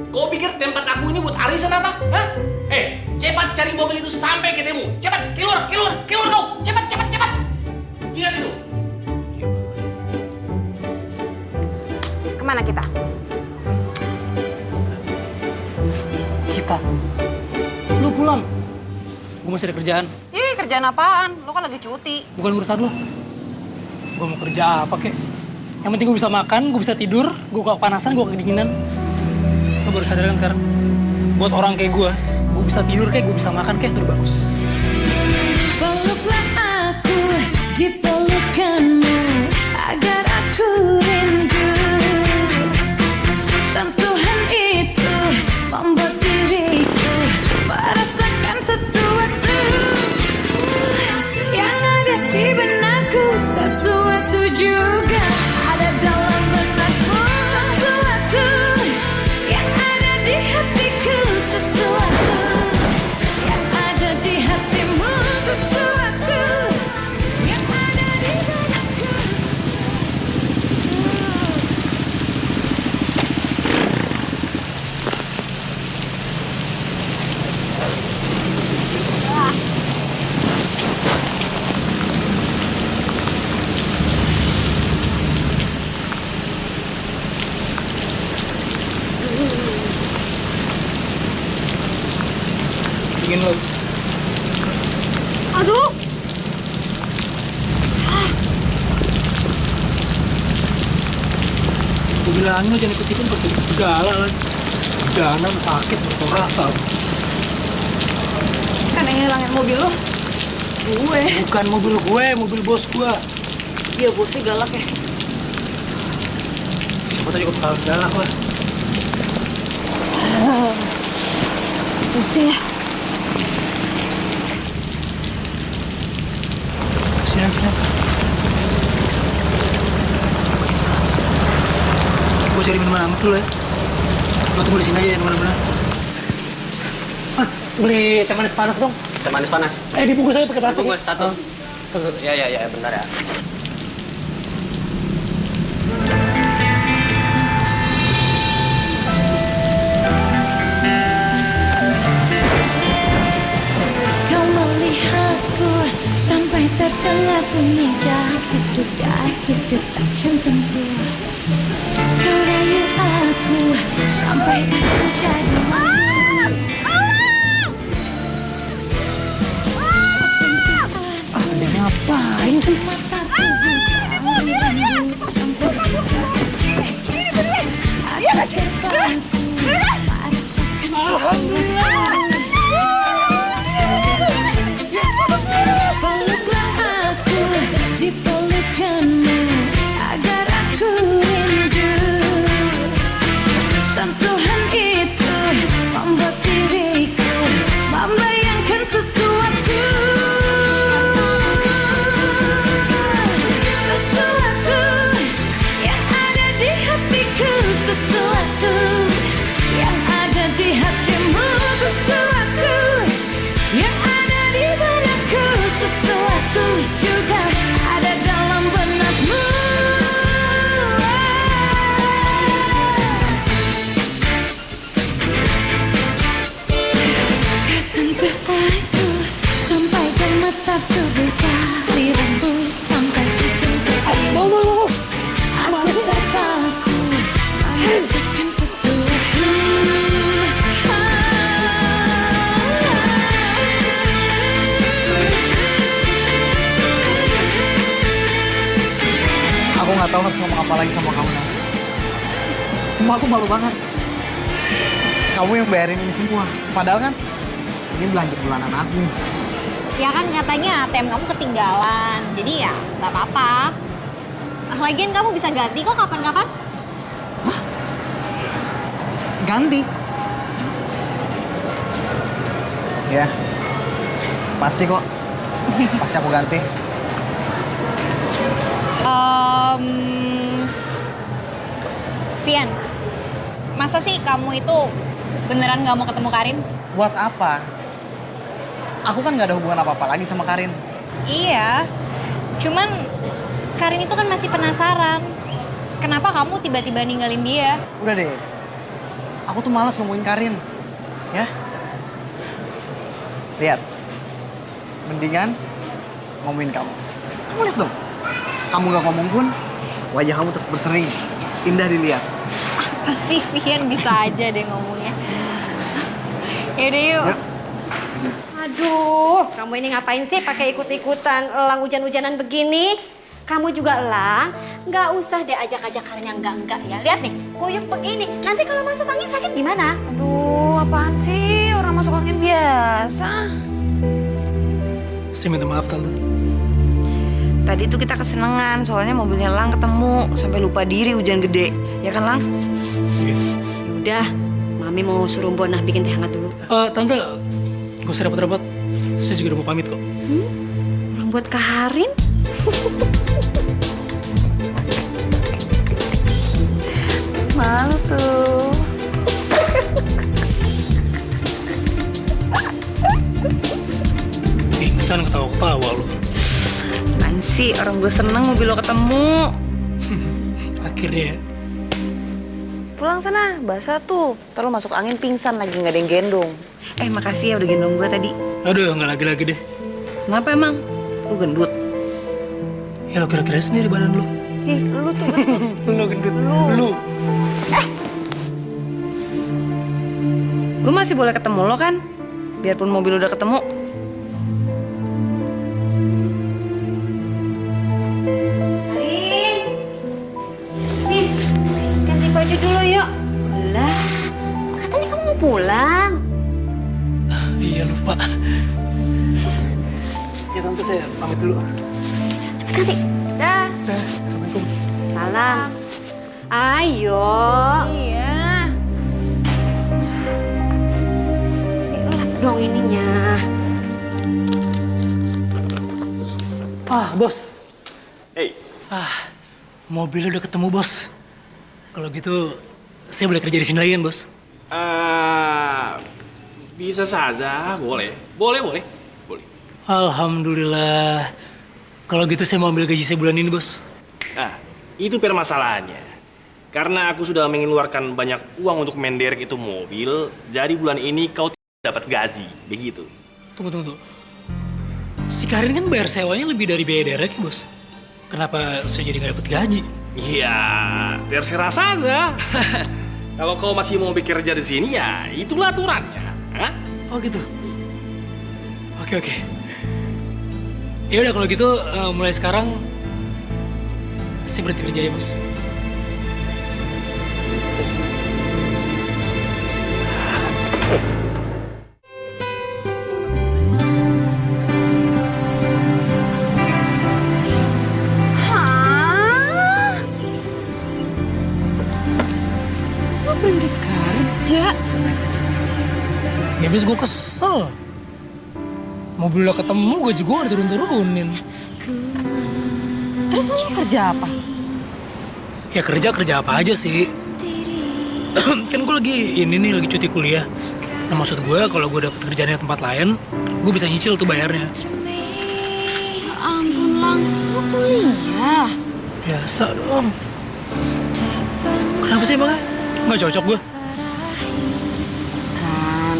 Kau pikir tempat aku ini buat arisan apa? Hah? Cepat cari mobil itu sampai ketemu. Cepat, keluar kau. Cepat. Ingat itu. Kemana kita? Kita. Lu pulang. Gue masih ada kerjaan. Ih, kerjaan apaan? Lo kan lagi cuti. Bukan urusan lu. Gue mau kerja apa kek? Yang penting gue bisa makan, gue bisa tidur, gue gak kepanasan, gue gak kedinginan. Lo baru sadar kan sekarang? Buat orang kayak gue bisa tidur kayak, gue bisa makan kayak, itu udah bagus. Peluklah aku di pelukanmu agar aku rindu. Sentuhan itu membuat diriku merasakan sesuatu yang ada di benakku. Sesuatu juga ada dalam benakku. Sesuatu yang ada di hatiku. Sesuatu yang ada di hatimu. Sesuatu yang ada di benakku. Dingin lo. Aduh. Gue bilangin lo jangan ikut-ikutin pakai segala lah. Jalan sakit, atau rasa. Kan yang ngilangin mobil lo. Gue. Bukan mobil gue, mobil bos gue. Iya, bosnya galak ya. Siapa tadi gue bakal galak lah. Pusing ya. Sini. Gue cari minuman hangat dulu ya. Lo tunggu di sini aja ya, mana-mana. Mas, beli teh manis panas dong. Teh manis panas. Dibungkus aja pakai plastik. Bungkus satu. Satu. Ya, bentar ya. Kau melihatku sampai terdengar bunyi dak-duk-duk tak jantungku. Kau rayu aku sampai aku jadi malu. Dia ngapain sih? Mataku rambut sampai terjadi. Alhamdulillah. Peluklah aku di pelukanmu agar aku rindu. Sentuhan itu membuat diriku membayangkan sesuatu. Sesuatu yang ada di hatiku. Sesuatu yang ada di hatimu. Sesuatu yang ada di benakku. Sesuatu juga ada dalam benakmu. Kau sentuh aku sampai gemetar tubuh, dari rambut sampai ujung kaki. Aku terpaku merasakan sesuatu. Aku nggak tahu harus ngomong apa lagi sama kamu. Semua aku malu banget. Kamu yang bayarin ini semua. Padahal kan ini belanja bulanan aku. Ya kan katanya ATM kamu ketinggalan. Jadi ya nggak apa-apa. Lagian kamu bisa ganti kok kapan-kapan. Ganti? Ya, pasti kok. Pasti aku ganti. Vian, masa sih kamu itu beneran nggak mau ketemu Karin? Buat apa? Aku kan nggak ada hubungan apa-apa lagi sama Karin. Iya, cuman Karin itu kan masih penasaran. Kenapa kamu tiba-tiba ninggalin dia? Udah deh. Aku tuh malas ngomongin Karin. Ya? Lihat. Mendingan ngomongin kamu. Kamu lihat dong. Kamu gak ngomong pun, wajah kamu tetap berseri. Indah dilihat. Apa sih, Vian? Bisa aja deh ngomongnya. Yaudah yuk. Aduh, kamu ini ngapain sih pakai ikut-ikutan elang hujan-hujanan begini? Kamu juga elang, nggak usah deh ajak-ajak kalian yang enggak ya. Lihat nih, kuyup begini. Nanti kalau masuk angin sakit gimana? Aduh, apaan sih? Orang masuk angin biasa. Saya minta maaf Tante. Tadi tuh kita kesenangan, soalnya mobilnya Lang ketemu. Sampai lupa diri hujan gede. Ya kan, Lang? Udah, Mami mau suruh Mbonah bikin teh hangat dulu. Tante, gak usah repot-repot. Saya juga udah mau pamit kok. Orang buat Karin? Malu tuh. Pingsan ketawa-ketawa lu. Apaan sih? Orang gue seneng mobil lo ketemu. Akhirnya ya. Pulang sana, basah tuh. Ntar lo masuk angin pingsan lagi, nggak ada yang gendong. Makasih ya udah gendong gue tadi. Aduh, nggak lagi-lagi deh. Kenapa emang? Lu gendut? Ya lo kira-kira sendiri badan lo. Ih, lu tuh gendut. Lo gendut. Lu. Gue masih boleh ketemu lo kan? Biarpun mobil udah ketemu. Karin, nih ganti baju dulu yuk. Lah, katanya kamu mau pulang. Iya lupa. Ya Tante, saya pamit dulu. Cepet ganti. Dah. Assalamualaikum. Salam. Ayo. Iya. Lap dong ininya. Bos. Hey, Mobil udah ketemu, Bos. Kalau gitu, saya boleh kerja di sini lagi kan, Bos? bisa saja, boleh. Boleh. Alhamdulillah. Kalau gitu saya mau ambil gaji saya bulan ini, Bos. Nah, itu permasalahannya. Karena aku sudah mengeluarkan banyak uang untuk menderek itu mobil, jadi bulan ini kau tidak dapat gaji, begitu. Tunggu. Si Karin kan bayar sewanya lebih dari biaya derek ya, Bos. Kenapa saya jadi nggak dapat gaji? Iya, terserah saja. Kalau kau masih mau bekerja di sini, ya itulah aturannya. Hah? Oh gitu. Oke. Ya udah kalau gitu mulai sekarang saya berhenti kerja ya, Bos. Berhenti kerja. Ya abis gue kesel. Mobil udah ketemu, gaji gue udah turun-turunin. Terus lo kerja apa? Ya kerja apa aja sih. Kan gue lagi cuti kuliah. Nah maksud gue kalau gue dapet kerjaan di tempat lain, gue bisa nyicil tuh bayarnya. Ya ampun Lang, lo kuliah? Biasa dong. Kenapa sih emangnya? Nggak cocok gue? Kan,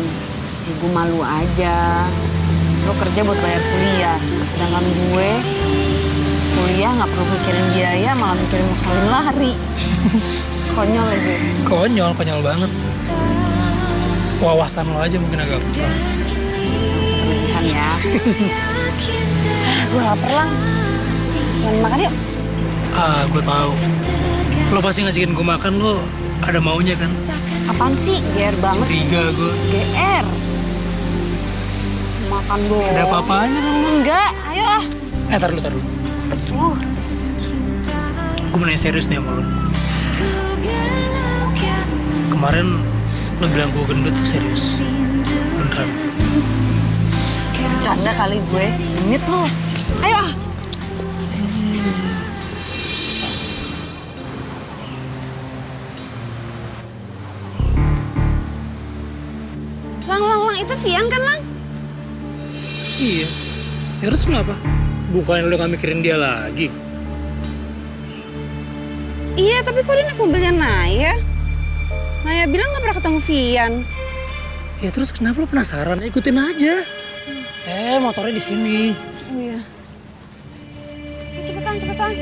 ibu malu aja. Lo kerja buat bayar kuliah, sedangkan gue kuliah nggak perlu mikirin biaya, malah mikirin mau kawin lari. Konyol lagi. Konyol banget. Wawasan lo aja mungkin agak kurang. Langsung berlebihan ya. Gue lapar Lang. Mau makan yuk? Gue tahu. Lo pasti ngajakin gue makan, lo ada maunya kan? Apaan sih? GR banget sih. Tiga gue. GR. Makan dong. Ada apa-apanya kan lo? Enggak, ayo ah. Tar dulu. Gue mau nanya serius nih sama lo. Kemarin lo bilang gue gendut tuh serius. Beneran. Bercanda kali gue. Genit lo. Ayo ah. Lang, itu Vian kan, Lang? Iya. Ya terus kenapa? Bukannya lo gak mikirin dia lagi? Iya, tapi kok dia naik mobilnya Naya? Naya bilang gak pernah ketemu Vian. Ya terus kenapa lu penasaran? Ikutin aja. Motornya di sini. Iya. Cepetan, cepetan.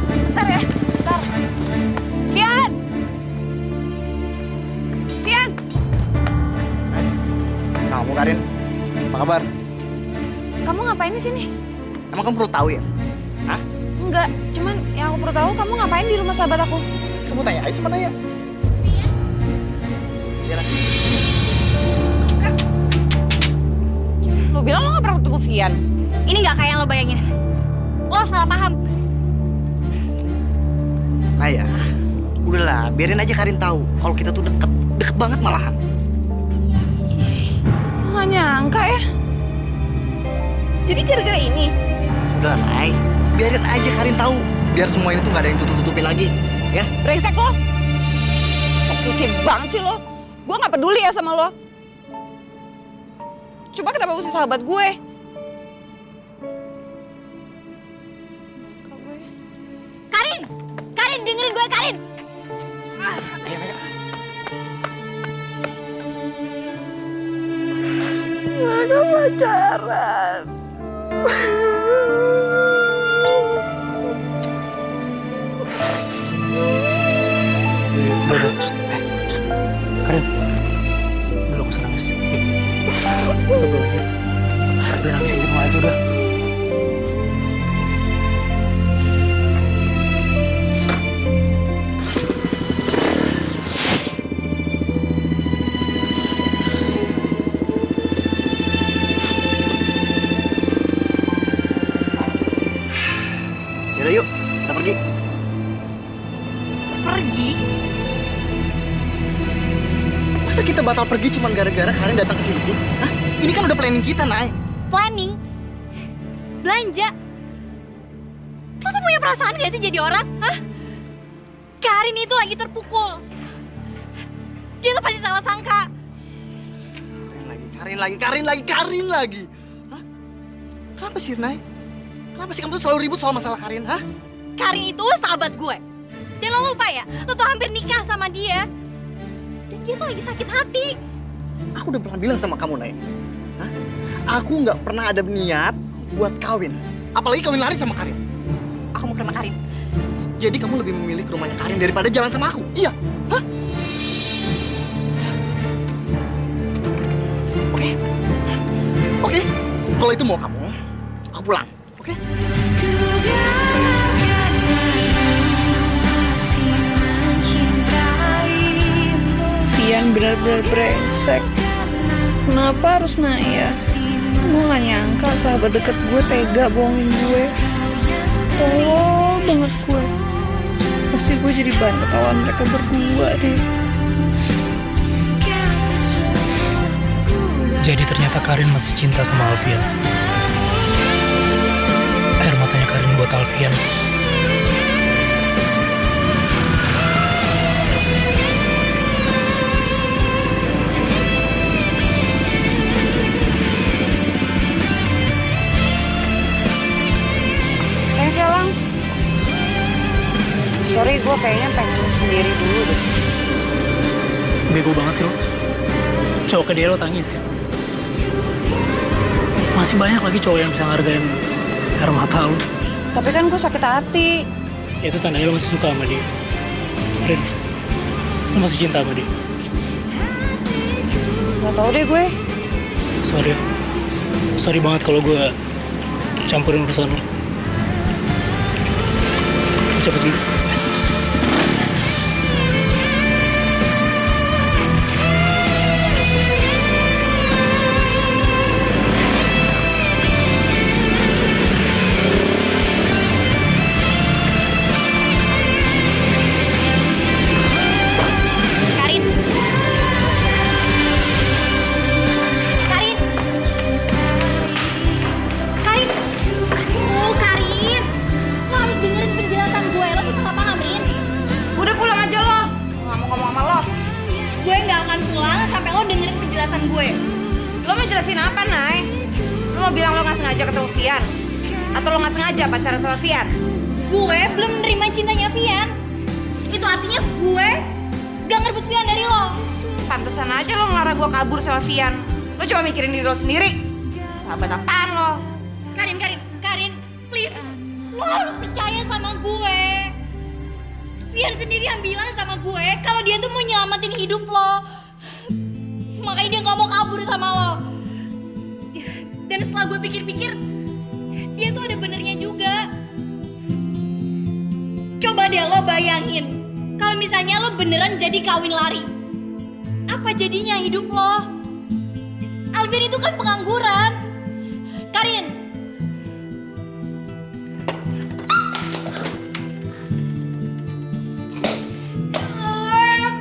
Bentar ya, bentar. Vian! Vian! Kamu Karin, apa kabar? Kamu ngapain di sini? Emang kamu perlu tahu ya? Hah? Enggak, cuman yang aku perlu tahu kamu ngapain di rumah sahabat aku? Kamu tanya aja sama Naya. Iya lah. Lo bilang lo gak pernah ketemu Vian? Ini nggak kayak yang lo bayangin. Lo salah paham. Naya, udahlah, biarin aja Karin tahu kalau kita tuh deket banget malahan. Gak nyangka ya. Jadi gara-gara ini? Udah Nay, biarin aja Karin tahu. Biar semua ini tuh gak ada yang tutup-tutupin lagi, ya? Brengsek lo. Sok kece banget sih lo. Gue gak peduli ya sama lo. Coba kenapa mesti sahabat gue? Karin! Karin, dengerin gue, Karin! Ayo, Naya. Mereka pacaran. Udah. Karin. Udah, gak usah nangis. Udah nangis di rumah aja udah. Yaudah yuk, kita pergi. Pergi? Masa kita batal pergi cuma gara-gara Karin datang ke sini sih? Hah? Ini kan udah planning kita, Nay. Planning? Belanja? Lo tuh punya perasaan gak sih jadi orang? Hah? Karin itu lagi terpukul. Dia tuh pasti salah sangka. Karin lagi. Hah? Kenapa sih, Nay? Kenapa sih kamu tuh selalu ribut soal masalah Karin, hah? Karin itu sahabat gue. Dan lo lupa ya, lo tuh hampir nikah sama dia. Dan dia tuh lagi sakit hati. Aku udah pernah bilang sama kamu, Nay. Hah? Aku nggak pernah ada niat buat kawin. Apalagi kawin lari sama Karin. Aku mau ke rumah Karin. Jadi kamu lebih memilih ke rumahnya Karin daripada jalan sama aku? Iya? Hah? Oke. Kalau itu mau kamu, aku pulang. Oke? Vian benar-benar brengsek. Kenapa harus Naya? Gue gak nyangka sahabat deket gue tega bohongin gue. Tolol banget gue. Pasti gue jadi bahan ketahuan mereka berdua deh. Jadi ternyata Karin masih cinta sama Alfian. Air matanya Karin buat Alfian. Thanks ya, Lang. Sorry, gue kayaknya pengen sendiri dulu deh. Bego banget sih lo. Cowok ke dia lo tangis ya. Masih banyak lagi cowok yang bisa ngargain air mata lo. Tapi kan gue sakit hati. Ya itu tandanya lo masih suka sama dia. Rin, lo masih cinta sama dia. Gak tau deh gue. Sorry banget kalau gue campurin urusan lo. Cepet dulu. Karin, lo harus dengerin penjelasan gue. Lo tuh salah paham. akan pulang sampai lo dengerin penjelasan gue. Lo mau jelasin apa, Nay? Lo mau bilang lo gak sengaja ketemu Vian? Atau lo gak sengaja pacaran sama Vian? Gue belum menerima cintanya Vian. Itu artinya gue gak ngerebut Vian dari lo. Pantesan aja lo ngelarang gue kabur sama Vian. Lo cuma mikirin diri lo sendiri. Sahabat apaan lo? Karin, please. Lo harus percaya sama gue. Vian sendiri yang bilang sama gue kalau dia tuh mau nyelamatin hidup lo. Makanya dia gak mau kabur sama lo. Dan setelah gue pikir-pikir, dia tuh ada benernya juga. Coba deh lo bayangin, kalau misalnya lo beneran jadi kawin lari. Apa jadinya hidup lo? Alvin itu kan pengangguran. Karin.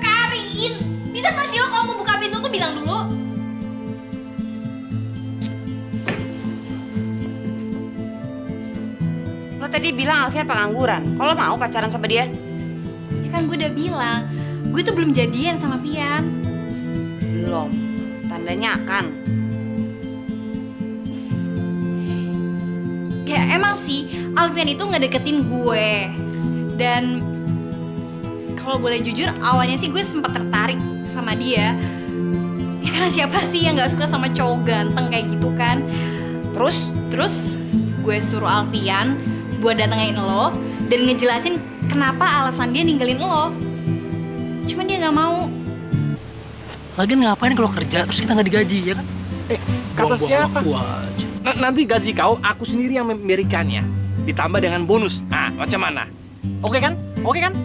Karin, bisa gak sih lo kalau mau buka pintu tuh bilang dulu? Lo tadi bilang Alfian pengangguran. Kalau mau pacaran sama dia? Ya kan gue udah bilang, gue tuh belum jadian sama Vian. Belum. Tandanya akan. Ya emang sih, Alfian itu ngedeketin gue. Dan kalau boleh jujur, awalnya sih gue sempat tertarik sama dia. Ya karena siapa sih yang gak suka sama cowok ganteng kayak gitu kan? Terus gue suruh Alfian buat datengin lo dan ngejelasin kenapa alasan dia ninggalin lo. Cuman dia gak mau. Lagian ngapain kalau kerja terus kita nggak digaji, ya kan? Kata Buang-buang siapa? waktu aja. Nanti gaji kau, aku sendiri yang memberikannya. Ditambah dengan bonus. Nah, macam mana? Oke kan? Oke kan?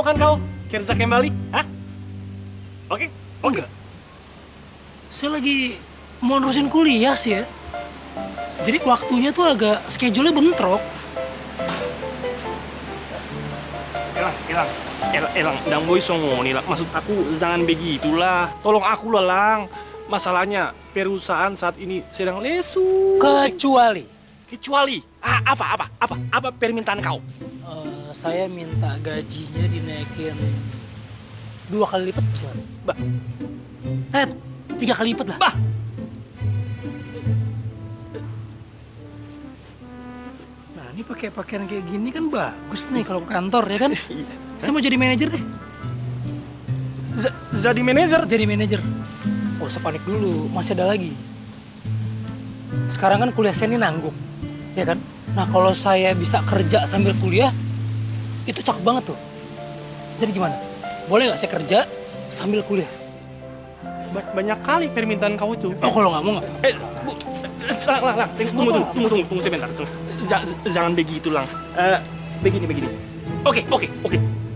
Mau kan kau kerja kembali? Hah? Oke? Oke. Enggak. Saya lagi mau nerusin kuliah sih ya. Jadi waktunya tuh agak schedule-nya bentrok. Elang, dang boy songo nih lah. Maksud aku jangan begitulah. Tolong aku lah, Lang. Masalahnya perusahaan saat ini sedang lesu. Kecuali. Apa permintaan kau? Saya minta gajinya dinaikin 2 kali lipat. Bah. 3 kali lipat lah. Bah. Nah ini pakai pakaian kayak gini kan bagus nih kalau ke kantor ya kan? Saya mau jadi manajer deh. Jadi manajer? Jadi manajer. Oh, usah panik dulu, masih ada lagi. Sekarang kan kuliah saya ini nanggung, ya kan? Nah kalau saya bisa kerja sambil kuliah, itu cakep banget tuh. Jadi gimana? Boleh nggak saya kerja sambil kuliah? Banyak kali permintaan kau itu. Oh kalau nggak mau nggak? Lang, tunggu sebentar. Jangan begitu, Lang. Begini. Oke.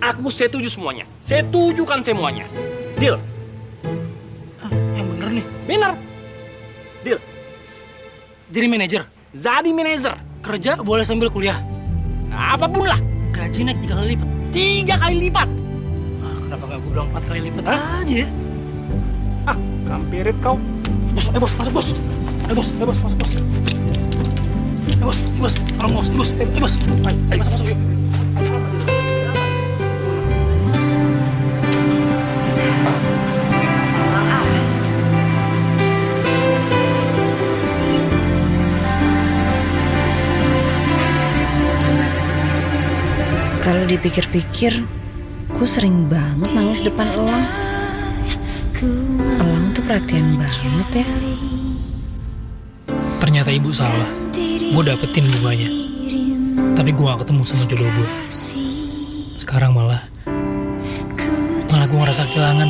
Aku setuju semuanya. Setujukan semuanya. Deal. Yang bener nih. Benar. Deal. Jadi manajer. Jadi manajer. Kerja boleh sambil kuliah. Apapun lah. Gaji naik 3 kali lipat. 3 kali lipat. Kenapa nggak gue bilang 4 kali lipat aja ya? Kamperet kau. Bos, masuk bos. Bos, masuk bos. Bos, tolong bos, bos. Ayo masuk yuk. Kalau dipikir-pikir, gue sering banget nangis depan Elang. Elang tuh perhatian banget ya. Ternyata ibu salah. Gue dapetin bunganya. Tapi gue gak ketemu sama jodoh gue. Sekarang malah gue ngerasa kehilangan.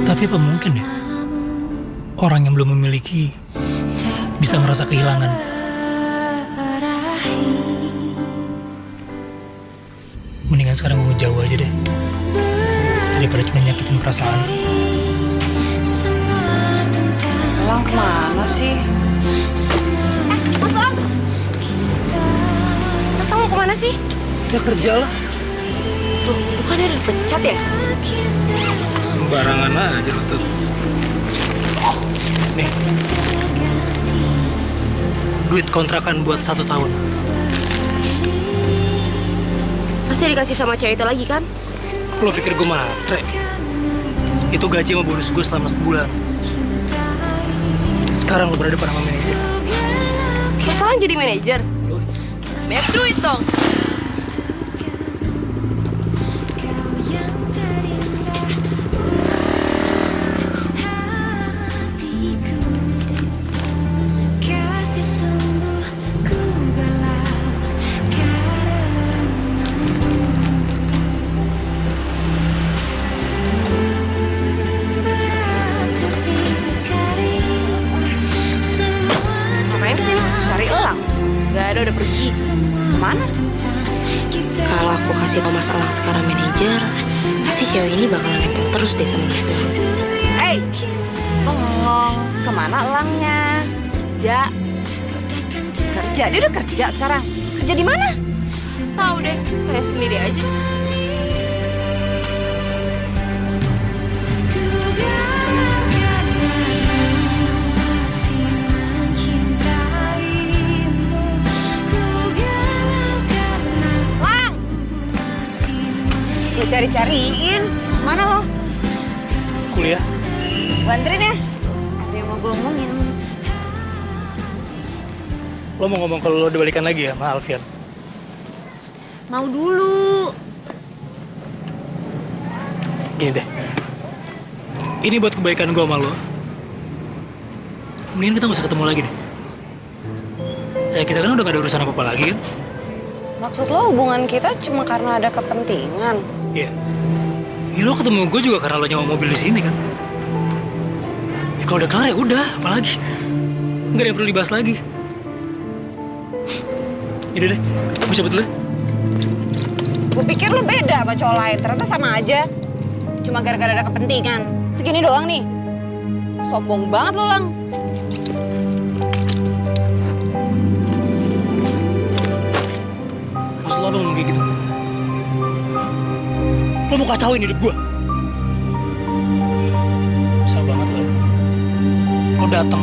Tapi apa mungkin ya? Orang yang belum memiliki bisa ngerasa kehilangan. Mendingan sekarang gue jauh aja deh. Daripada cuma nyakitin perasaan. Elang kemana sih? Mas Lang mau kemana sih? Ya kerja lah. Tuh, bukannya udah dipecat ya? Sembarangan aja lo tuh. Nih. Duit kontrakan buat 1 tahun. Masih dikasih sama cewek itu lagi kan? Lo pikir gue matre? Itu gaji sama bonus gue selama sebulan. Sekarang lo berada sama manajer. Masalah jadi manajer? Banyak duit dong. Ngapain kesini? Cari elang? Gak ada, udah pergi. Kemana? Kalau aku kasih tau Mas Elang sekarang manajer, pasti cewek ini bakalan nempel terus deh sama Mas Elang. Hey, bengong. Kemana elangnya? Ja, Kerja, dia udah kerja sekarang. Kerja di mana? tahu deh. Tanya sendiri aja. Lang! Gue cari-cariin. Mana lo? Kuliah. Gue anterin ya. Ada yang mau gue ngomongin. Lo mau ngomong kalau lo udah balikan lagi ya sama Alfian? Mau dulu. Gini deh. Ini buat kebaikan gue sama lo. Mendingan kita gak usah ketemu lagi deh. Ya kita kan udah gak ada urusan apa-apa lagi kan? Maksud lo hubungan kita cuma karena ada kepentingan? Iya. Ya lo ketemu gue juga karena lo nyawa mobil di sini kan? Ya kalau udah kelar ya udah, apalagi? Nggak ada yang perlu dibahas lagi. Yaudah deh, gue cabut dulu ya. Gue pikir lo beda sama cowok lain, ternyata sama aja. Cuma gara-gara ada kepentingan. Segini doang nih. Sombong banget lo, Lang. Maksud lo apa ngomong kayak gitu? Lo mau kacauin hidup gue? Bisa banget lo. Lo datang,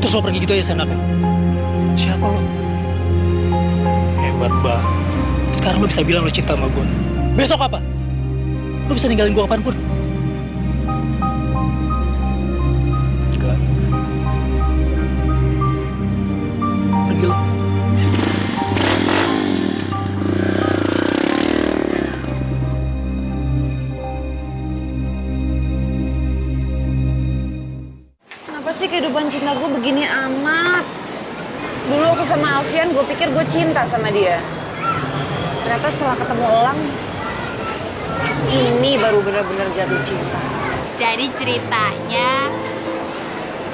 terus lo pergi gitu aja seenaknya. Siapa lo? Hebat banget. Sekarang lo bisa bilang lo cinta sama gue. Besok apa? Lo bisa ninggalin gue kapanpun. Enggak. Pergi lo. Kenapa sih kehidupan cinta gue begini amat? Dulu waktu sama Alfian, gue pikir gue cinta sama dia. Ternyata setelah ketemu Elang, ini baru benar-benar jatuh cinta. Jadi ceritanya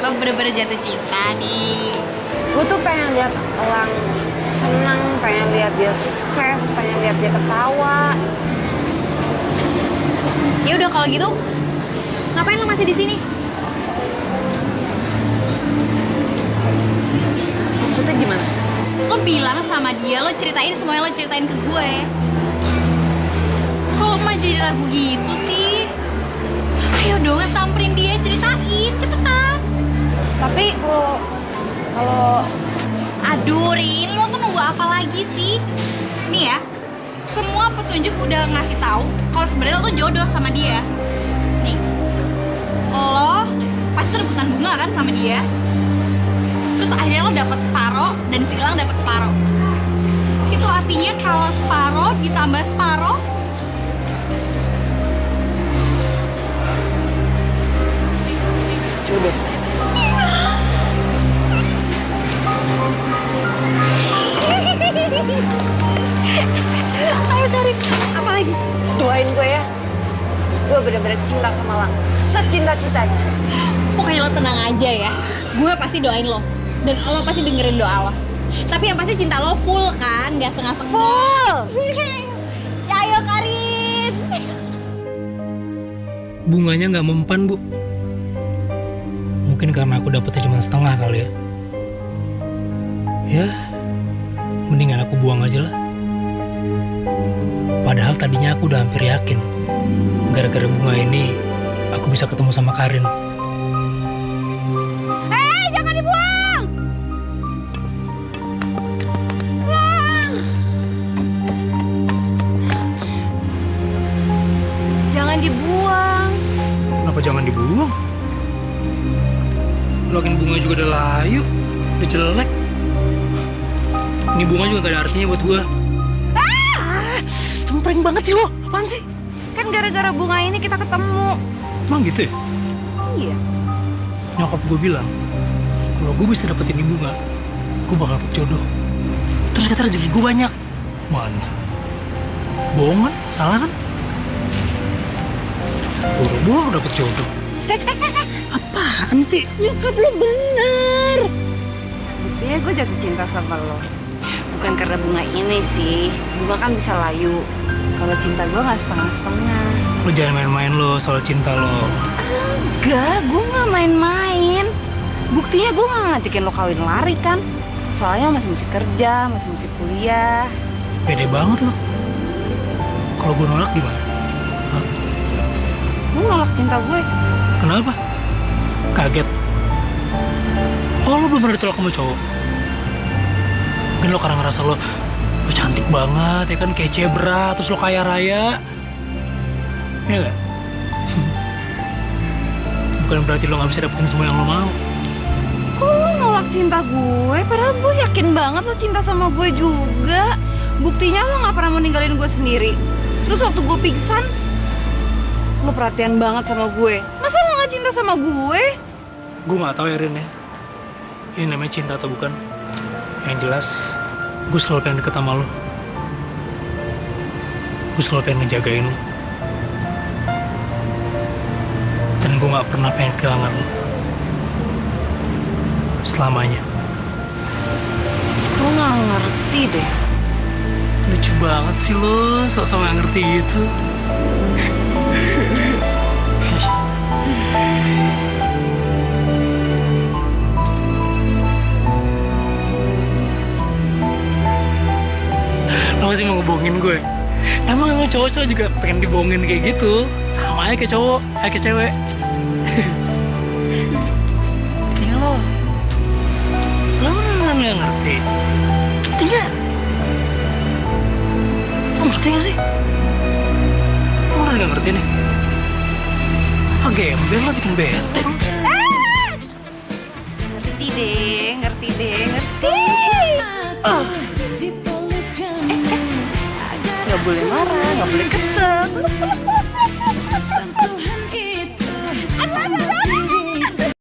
lo bener-bener jatuh cinta nih. Gue tuh pengen lihat Elang senang, pengen lihat dia sukses, pengen lihat dia ketawa. Ya udah kalau gitu, ngapain lo masih di sini? Maksudnya gimana? Lo bilang sama dia, lo ceritain semuanya, lo ceritain ke gue. Kok mah jadi ragu gitu sih? Ayo dong, samperin dia, ceritain, cepetan. Tapi kalau Aduh, Rin, lo tuh nunggu apa lagi sih? Nih ya, semua petunjuk udah ngasih tahu kalau sebenarnya lo tuh jodoh sama dia. Nih, lo pasti tuh rebutan bunga kan sama dia. Terus akhirnya lo dapet separoh dan si Elang dapet separoh. Itu artinya kalau separoh ditambah separoh, jodoh. ayo Karin, apa lagi? Doain gue ya. Gue bener-bener cinta sama Elang. Secinta-cintanya. Pokoknya lo tenang aja ya. Gue pasti doain lo. Dan lo pasti dengerin doa lo. Tapi yang pasti cinta lo full kan? Gak setengah-setengah. Full! Ayo Karin. Bunganya nggak mempan, Bu. Mungkin karena aku dapetnya cuma setengah kali ya. Ya, mendingan aku buang aja lah. Padahal tadinya aku udah hampir yakin. Gara-gara bunga ini, aku bisa ketemu sama Karin. Jangan dibuang! Buang! Jangan dibuang. Kenapa jangan dibuang? Lakin bunga juga udah layu, udah jelek. Ini bunga juga gak ada artinya buat gua. Cempreng banget sih lo, apaan sih? Kan gara-gara bunga ini kita ketemu. Emang gitu ya? Iya. Nyokap gue bilang, kalau gue bisa dapetin ini bunga, gue bakal dapet jodoh. Terus kata rezeki gue banyak. Mana? Bohong kan? Salah kan? Buru-buru dapet jodoh. Apaan sih? Nyokap lo bener. Buktinya gue jatuh cinta sama lo. Bukan karena bunga ini sih. Bunga kan bisa layu. Kalau cinta gue gak setengah-setengah. Lo jangan main-main lo soal cinta lo. Enggak, gue gak main-main. Buktinya gue gak ngajakin lo kawin lari kan. Soalnya masih mesti kerja, masih mesti kuliah. Pede banget lo. Kalau gue nolak gimana? Hah? Lo nolak cinta gue? Kenapa? Kaget. Oh, lo belum pernah ditolak sama cowok? Mungkin lo karena ngerasa lo cantik banget, ya kan, kayak Cebra, terus lo kaya raya. Iya gak? Bukan berarti lo gak bisa dapetin semua yang lo mau. Kok lo nolak cinta gue? Padahal gue yakin banget lo cinta sama gue juga. Buktinya lo gak pernah mau ninggalin gue sendiri. Terus waktu gue pingsan, lo perhatian banget sama gue. Masa lo gak cinta sama gue? Gue gak tahu ya, Rin, ya. Ini namanya cinta atau bukan. Yang jelas, gue selalu pengen deket sama lo. Gue selalu pengen ngejagain lo. Dan gue gak pernah pengen kehilangan lo. Selamanya. Lo gak ngerti deh. Lucu banget sih lo, sok-sok gak ngerti gitu. Lo masih mau ngebohongin gue? Emang cowok-cowok juga pengen dibohongin kayak gitu. Sama aja kayak cowok, kayak cewek. Ya lo beneran gak ngerti? Ngerti gak? Lo ngerti gak sih? Lo beneran gak ngerti nih? Ah, gembel lo bikin bete. Ngerti deh, ngerti. Gak boleh marah, gak boleh kesel.